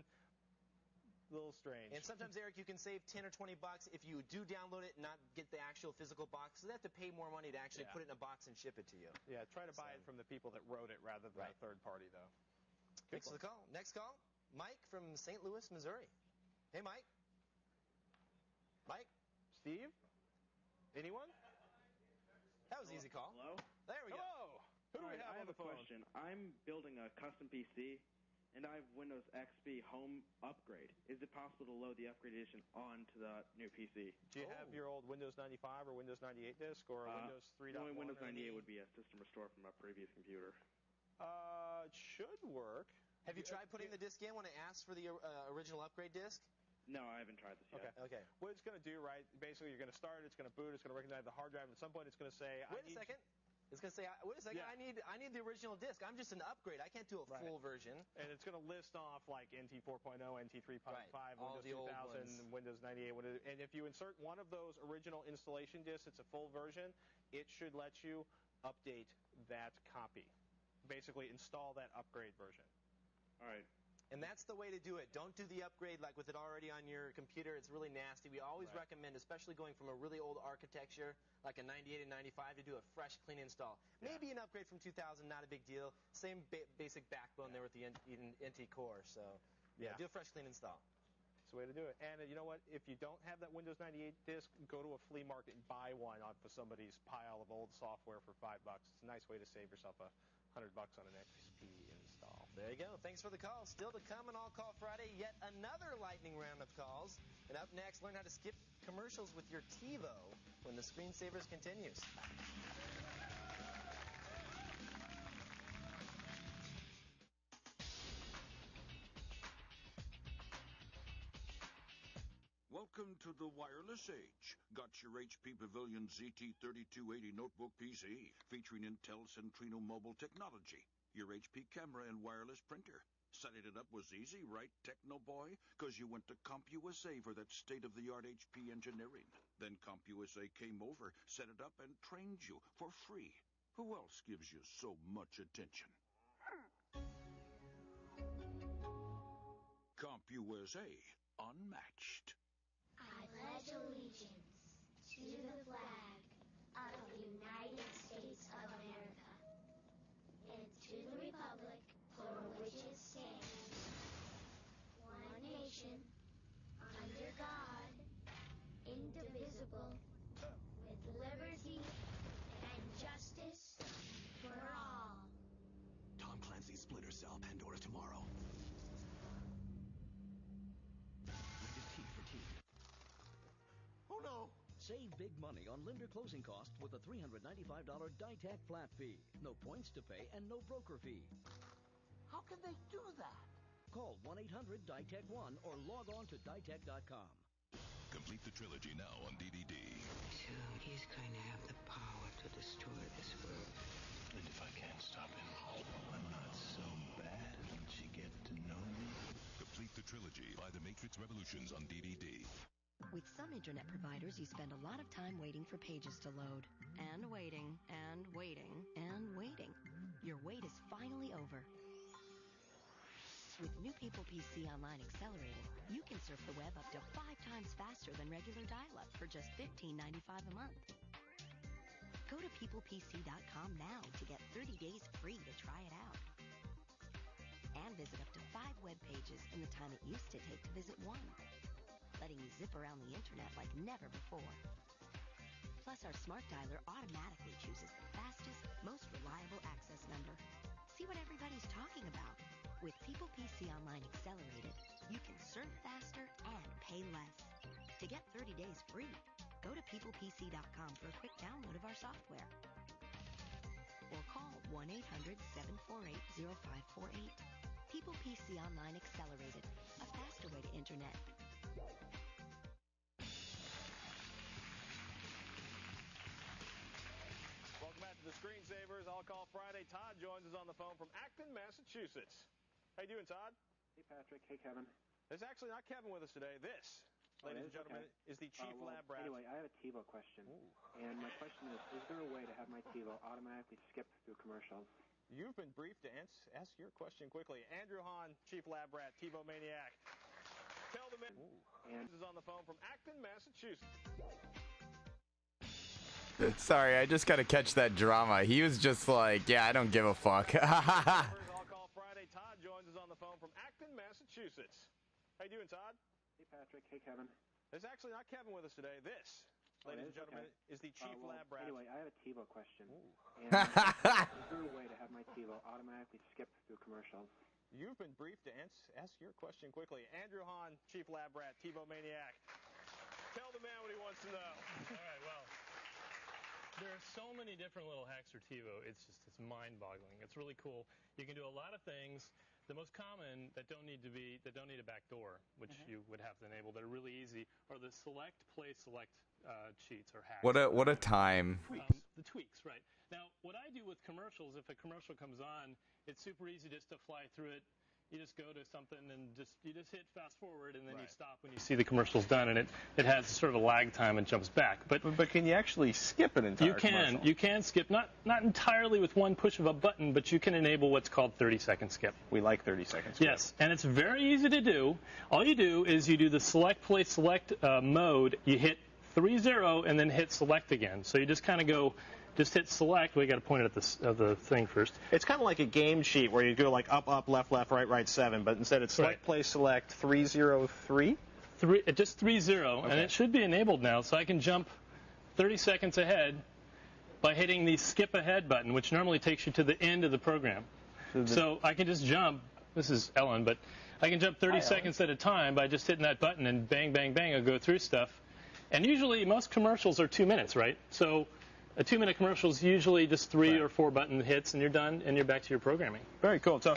a little strange. And sometimes, Eric, you can save $10 or $20 if you do download it and not get the actual physical box. So they have to pay more money to actually put it in a box and ship it to you. Yeah, try to buy it from the people that wrote it rather than a third party, though. Thanks for the call. Next call, Mike from St. Louis, Missouri. Hey, Mike. Mike? Steve? Anyone? That was an easy call. Hello? There we go. Hello. Who do we have on the phone? I have a question. I'm building a custom PC, and I have Windows XP Home Upgrade. Is it possible to load the Upgrade Edition onto the new PC? Do you have your old Windows 95 or Windows 98 disk or Windows 3.1? The only Windows 98 would be a system restore from a previous computer. It should work. Have you tried putting the disk in when it asks for the original upgrade disk? No, I haven't tried this yet. Okay. What it's going to do, right, basically you're going to start, it's going to boot, it's going to recognize the hard drive, and at some point it's going to say, Wait a second. It's going to say, wait a second, I need the original disk. I'm just an upgrade. I can't do a full version. And it's going to list off like NT 4.0, NT 3.5, All Windows the old 2000, ones. Windows 98. And if you insert one of those original installation disks, it's a full version, it should let you update that copy. Basically install that upgrade version. All right. And that's the way to do it. Don't do the upgrade like with it already on your computer. It's really nasty. We always recommend, especially going from a really old architecture, like a 98 and 95, to do a fresh, clean install. Maybe an upgrade from 2000, not a big deal. Same basic backbone there with the NT core. So, do a fresh, clean install. That's the way to do it. And you know what? If you don't have that Windows 98 disk, go to a flea market and buy one off of somebody's pile of old software for $5. It's a nice way to save yourself $100 on an XP install. There you go. Thanks for the call. Still to come on All Call Friday, yet another lightning round of calls. And up next, learn how to skip commercials with your TiVo when the Screensavers continues. Welcome to the wireless age. Got your HP Pavilion ZT3280 notebook PC featuring Intel Centrino mobile technology. Your HP camera and wireless printer. Setting it up was easy, right, Techno Boy? Because you went to CompUSA for that state-of-the-art HP engineering. Then CompUSA came over, set it up, and trained you for free. Who else gives you so much attention? CompUSA, unmatched. I pledge allegiance to the flag of the United States of America and to the republic for which it stands, one nation, under God, indivisible, with liberty and justice for all. Tom Clancy's Splinter Cell, Pandora tomorrow. Rated T for T. Oh no! Save big money on lender closing costs with a $395 DITAC flat fee. No points to pay and no broker fee. How can they do that? Call 1-800-DITAC-1 or log on to DITAC.com. Complete the trilogy now on DVD. So he's going to have the power to destroy this world. And if I can't stop him, I'm not so bad. Once you get to know me. Complete the trilogy by The Matrix Revolutions on DVD. With some internet providers, you spend a lot of time waiting for pages to load. And waiting, and waiting, and waiting. Your wait is finally over. With New People PC Online Accelerated, you can surf the web up to 5 times faster than regular dial-up for just $15.95 a month. Go to peoplepc.com now to get 30 days free to try it out. And visit up to 5 web pages in the time it used to take to visit one, letting you zip around the internet like never before. Plus, our smart dialer automatically chooses the fastest, most reliable access number. See what everybody's talking about. With People PC Online Accelerated, you can surf faster and pay less. To get 30 days free, go to peoplepc.com for a quick download of our software. Or call 1-800-748-0548. People PC Online Accelerated, a faster way to internet. Welcome back to the Screensavers. I'll Call Friday. Todd joins us on the phone from Acton, Massachusetts. How you doing, Todd? Hey, Patrick. Hey, Kevin. There's actually not Kevin with us today. This, ladies and gentlemen, is the Chief Lab Rat. Anyway, I have a TiVo question. And my question is there a way to have my TiVo automatically skip through commercials? You've been briefed to ask your question quickly. Andrew Hahn, Chief Lab Rat, TiVo Maniac. Tell the man. And is on the phone from Acton, Massachusetts. Sorry, I just got to catch that drama. He was just like, yeah, I don't give a fuck. I'll Call Friday. Todd joins us on the phone from Acton, Massachusetts. How you doing, Todd? Hey, Patrick. Hey, Kevin. There's actually not Kevin with us today. This, ladies and gentlemen, is the Chief Lab Rat. Anyway, I have a TiVo question. And is there a way to have my TiVo automatically skip through commercials? You've been briefed to ask your question quickly. Andrew Hahn, Chief Lab Rat, TiVo Maniac. Tell the man what he wants to know. All right, well, there are so many different little hacks for TiVo. It's mind-boggling. It's really cool. You can do a lot of things. The most common that don't need a back door, which you would have to enable, that are really easy, are the select, play, select cheats or hacks. What a time. The tweaks, right. Now, what I do with commercials, if a commercial comes on, it's super easy just to fly through it. You just go to something and you just hit fast forward, and then you stop when you see the commercial's done, and it has sort of a lag time and jumps back. But can you actually skip an entire commercial? You can skip, not entirely with one push of a button, but you can enable what's called 30-second skip. We like 30-second skip. Yes, and it's very easy to do. All you do is you do the select, play, select mode. You hit 3-0 and then hit select again. So you just kind of go. Just hit select. We got to point it at the thing first. It's kind of like a game sheet where you go like up, left, right, 7, but instead it's select, play, select, 3-0-3? Just 3-0, and it should be enabled now, so I can jump 30 seconds ahead by hitting the skip ahead button, which normally takes you to the end of the program. So I can just jump. This is Ellen, but I can jump 30 seconds at a time by just hitting that button, and bang, bang, bang, I'll go through stuff. And usually most commercials are 2 minutes, right? So a 2-minute commercial is usually just 3 or 4 button hits, and you're done, and you're back to your programming. Very cool. So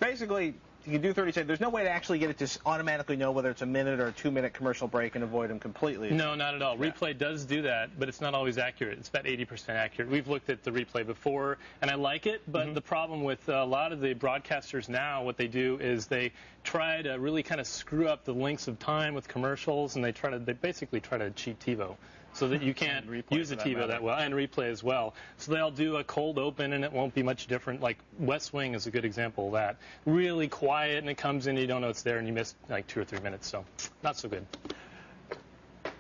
basically, you can do 30 seconds. There's no way to actually get it to automatically know whether it's a minute or a 2-minute commercial break and avoid them completely. No, not at all. Yeah. Replay does do that, but it's not always accurate. It's about 80% accurate. We've looked at the replay before, and I like it, but the problem with a lot of the broadcasters now, what they do is they try to really kind of screw up the lengths of time with commercials, and they basically try to cheat TiVo, so that you can't use the TiVo that well, and replay as well. So they'll do a cold open, and it won't be much different. Like West Wing is a good example of that. Really quiet, and it comes in, you don't know it's there, and you miss like 2 or 3 minutes. So not so good.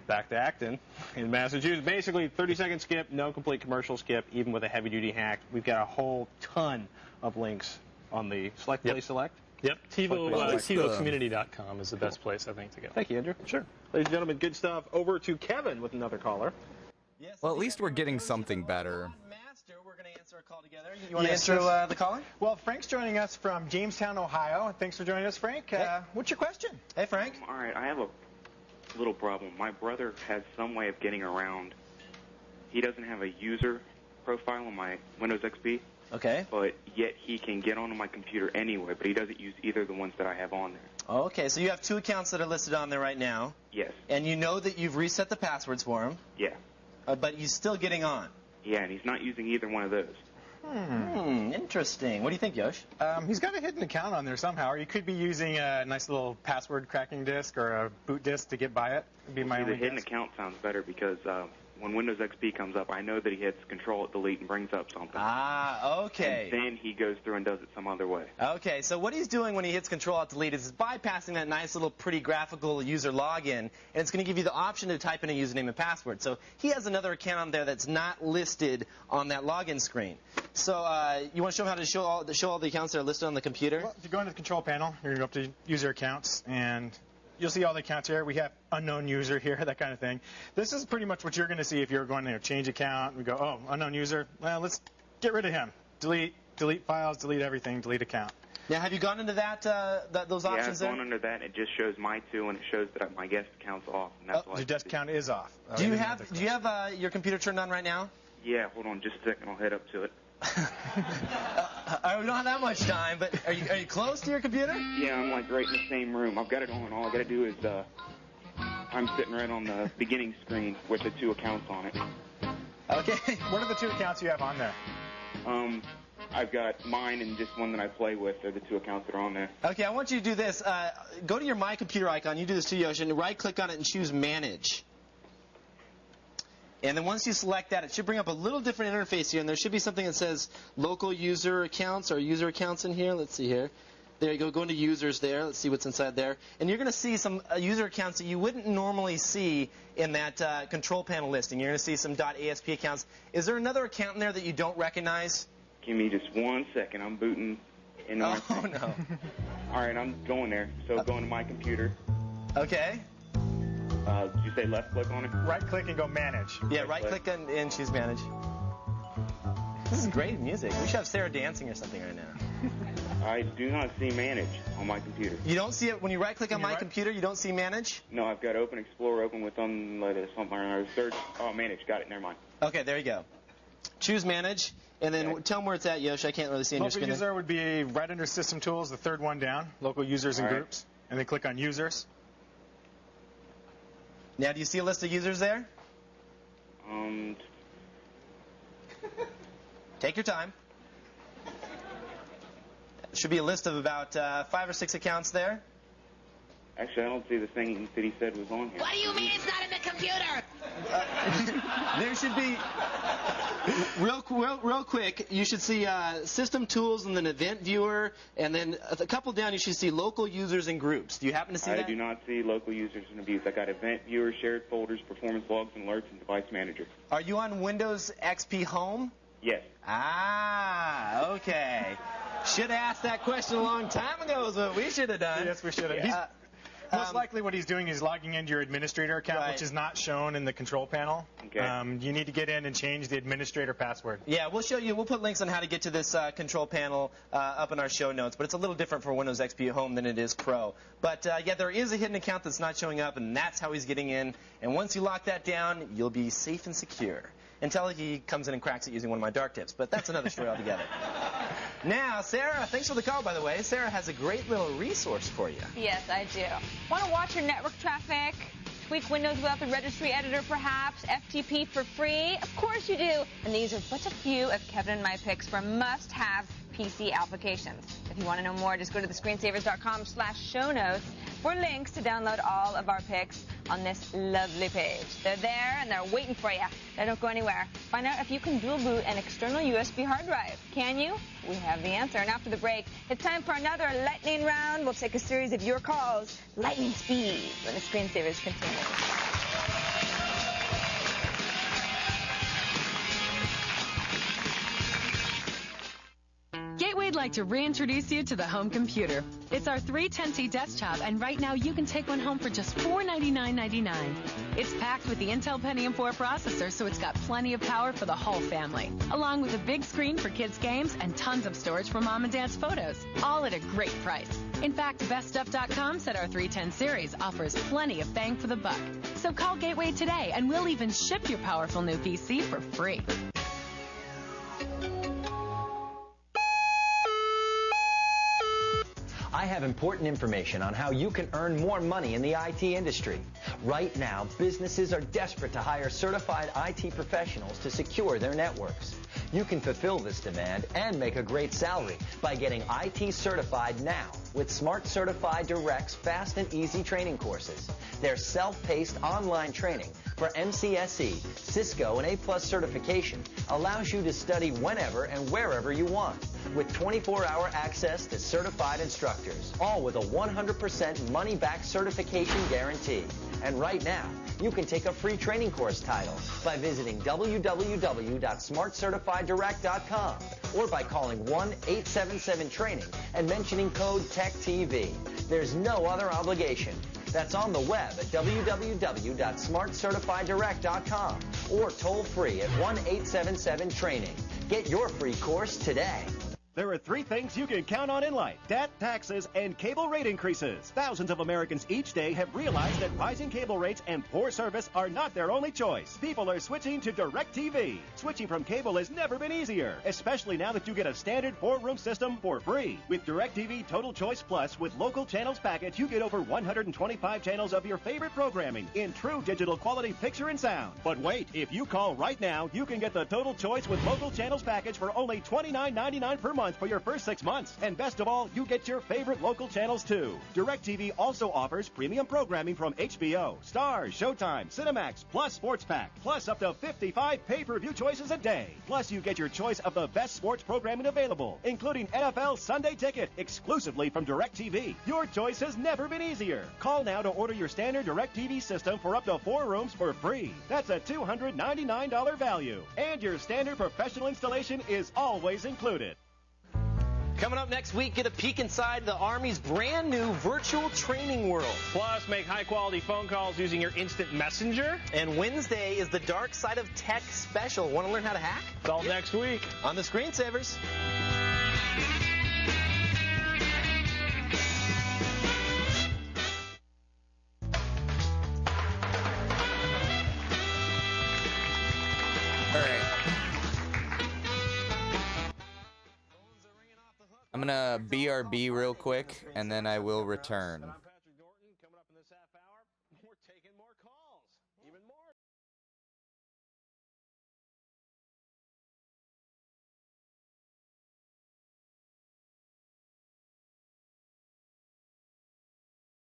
Back to Acton in Massachusetts. Basically, 30-second skip, no complete commercial skip, even with a heavy-duty hack. We've got a whole ton of links on the select, play, select. Yep, TiVoCommunity.com is the best place, I think, to go. Thank you, Andrew. Sure. Ladies and gentlemen, good stuff. Over to Kevin with another caller. Yes, well, at least we're getting something better. Master, we're going to answer a call together. You want to answer the caller? Well, Frank's joining us from Jamestown, Ohio. Thanks for joining us, Frank. What's your question? Hey, Frank. All right, I have a little problem. My brother has some way of getting around. He doesn't have a user profile on my Windows XP. Okay. But yet he can get onto my computer anyway, but he doesn't use either of the ones that I have on there. Okay, so you have 2 accounts that are listed on there right now. Yes. And you know that you've reset the passwords for him. Yeah. But he's still getting on. Yeah, and he's not using either one of those. Interesting. What do you think, Yosh? He's got a hidden account on there somehow, or you could be using a nice little password cracking disk or a boot disk to get by it. Would be my only The hidden guess. account sounds better because when Windows XP comes up, I know that he hits Control-Delete and brings up something. Ah, okay. And then he goes through and does it some other way. Okay, so what he's doing when he hits Control-Alt-Delete is bypassing that nice little pretty graphical user login, and it's going to give you the option to type in a username and password. So he has another account on there that's not listed on that login screen. So you want to show him how to show all the accounts that are listed on the computer? Well, if you go into the control panel, you're going to go up to user accounts, and you'll see all the accounts here. We have unknown user here, that kind of thing. This is pretty much what you're going to see if you're going to change account. We go, oh, unknown user. Well, let's get rid of him. Delete files, delete everything, delete account. Now, have you gone into those options there? there? Yeah, I've gone under that, and it just shows my two, and it shows that my guest account's off. And that's why your guest account is off. Do you have your computer turned on right now? Yeah, hold on just a second. I'll head up to it. We don't have that much time, but are you close to your computer? Yeah, I'm like right in the same room. I've got it on. All I got to do is I'm sitting right on the beginning screen with the two accounts on it. Okay. What are the two accounts you have on there? I've got mine and just one that I play with. They're the two accounts that are on there. Okay, I want you to do this. Go to your My Computer icon. You do this too, Yoshi, and right-click on it and choose Manage. And then once you select that, it should bring up a little different interface here, and there should be something that says Local User Accounts or User Accounts in here. Let's see here. There you go. Go into Users there. Let's see what's inside there. And you're going to see some user accounts that you wouldn't normally see in that control panel listing. You're going to see some .asp accounts. Is there another account in there that you don't recognize? Give me just 1 second. I'm booting into my thing. No. All right, I'm going there. So go into My Computer. Okay. Did you say left click on it? Right click and go Manage. Yeah, right click and choose Manage. This is great music. We should have Sarah dancing or something right now. I do not see Manage on my computer. You don't see it when you right click on My Computer? You don't see Manage? No, I've got Open Explorer open with something or search. Oh, Manage. Got it. Never mind. Okay, there you go. Choose Manage, and then tell them where it's at, Yosh. I can't really see on your screen. Local user would be right under System Tools, the third one down. Local users and groups, and then click on Users. Now, do you see a list of users there? Take your time. There should be a list of about 5 or 6 accounts there. Actually, I don't see the thing that he said was on here. What do you mean it's not in the computer? There should be, real quick, you should see System Tools and then Event Viewer, and then a couple down you should see Local Users and Groups. Do you happen to see that? I do not see Local Users and Views. I got Event Viewer, Shared Folders, Performance Logs and Alerts, and Device Manager. Are you on Windows XP Home? Yes. Ah, okay. Should have asked that question a long time ago is what we should have done. Yes, we should have. Most likely what he's doing is logging into your administrator account, which is not shown in the control panel. Okay. You need to get in and change the administrator password. Yeah, we'll show you. We'll put links on how to get to this control panel up in our show notes, but it's a little different for Windows XP Home than it is Pro. But, yeah, there is a hidden account that's not showing up, and that's how he's getting in. And once you lock that down, you'll be safe and secure. Until he comes in and cracks it using one of my dark tips. But that's another story altogether. Now, Sarah, thanks for the call, by the way. Sarah has a great little resource for you. Yes, I do. Want to watch your network traffic? Tweak Windows without the registry editor, perhaps? FTP for free? Of course you do. And these are but a few of Kevin and my picks for must-have PC applications. If you want to know more, just go to thescreensavers.com/show-notes for links to download all of our picks on this lovely page. They're there and they're waiting for you. They don't go anywhere. Find out if you can dual boot an external USB hard drive. Can you? We have the answer. And after the break, it's time for another lightning round. We'll take a series of your calls, lightning speed, when the Screensavers continue. Gateway'd like to reintroduce you to the home computer. It's our 310C desktop, and right now you can take one home for just $499.99. It's packed with the Intel Pentium 4 processor, so it's got plenty of power for the whole family, along with a big screen for kids' games and tons of storage for mom and dad's photos, all at a great price. In fact, BestStuff.com said our 310 series offers plenty of bang for the buck. So call Gateway today, and we'll even ship your powerful new PC for free. I have important information on how you can earn more money in the IT industry. Right now, businesses are desperate to hire certified IT professionals to secure their networks. You can fulfill this demand and make a great salary by getting IT certified now with Smart Certified Direct's fast and easy training courses. Their self-paced online training for MCSE, Cisco, and A+ certification allows you to study whenever and wherever you want with 24-hour access to certified instructors, all with a 100% money-back certification guarantee. And right now, you can take a free training course title by visiting www.smartcertifieddirect.com or by calling 1-877-TRAINING and mentioning code TECHTV. There's no other obligation. That's on the web at www.smartcertifieddirect.com or toll free at 1-877-TRAINING. Get your free course today. There are 3 things you can count on in life: debt, taxes, and cable rate increases. Thousands of Americans each day have realized that rising cable rates and poor service are not their only choice. People are switching to DirecTV. Switching from cable has never been easier, especially now that you get a standard 4-room system for free. With DirecTV Total Choice Plus with local channels package, you get over 125 channels of your favorite programming in true digital quality picture and sound. But wait, if you call right now, you can get the Total Choice with local channels package for only $29.99 per month for your first 6 months. And best of all, you get your favorite local channels too. DirecTV also offers premium programming from HBO, Starz, Showtime, Cinemax, plus Sports Pack, plus up to 55 pay-per-view choices a day. Plus you get your choice of the best sports programming available, including NFL Sunday Ticket, exclusively from DirecTV. Your choice has never been easier. Call now to order your standard DirecTV system for up to 4 rooms for free. That's a $299 value. And your standard professional installation is always included. Coming up next week, get a peek inside the Army's brand new virtual training world. Plus, make high-quality phone calls using your instant messenger. And Wednesday is the Dark Side of Tech special. Want to learn how to hack? It's all next week on the Screensavers. All right. I'm gonna BRB real quick, and then I will return.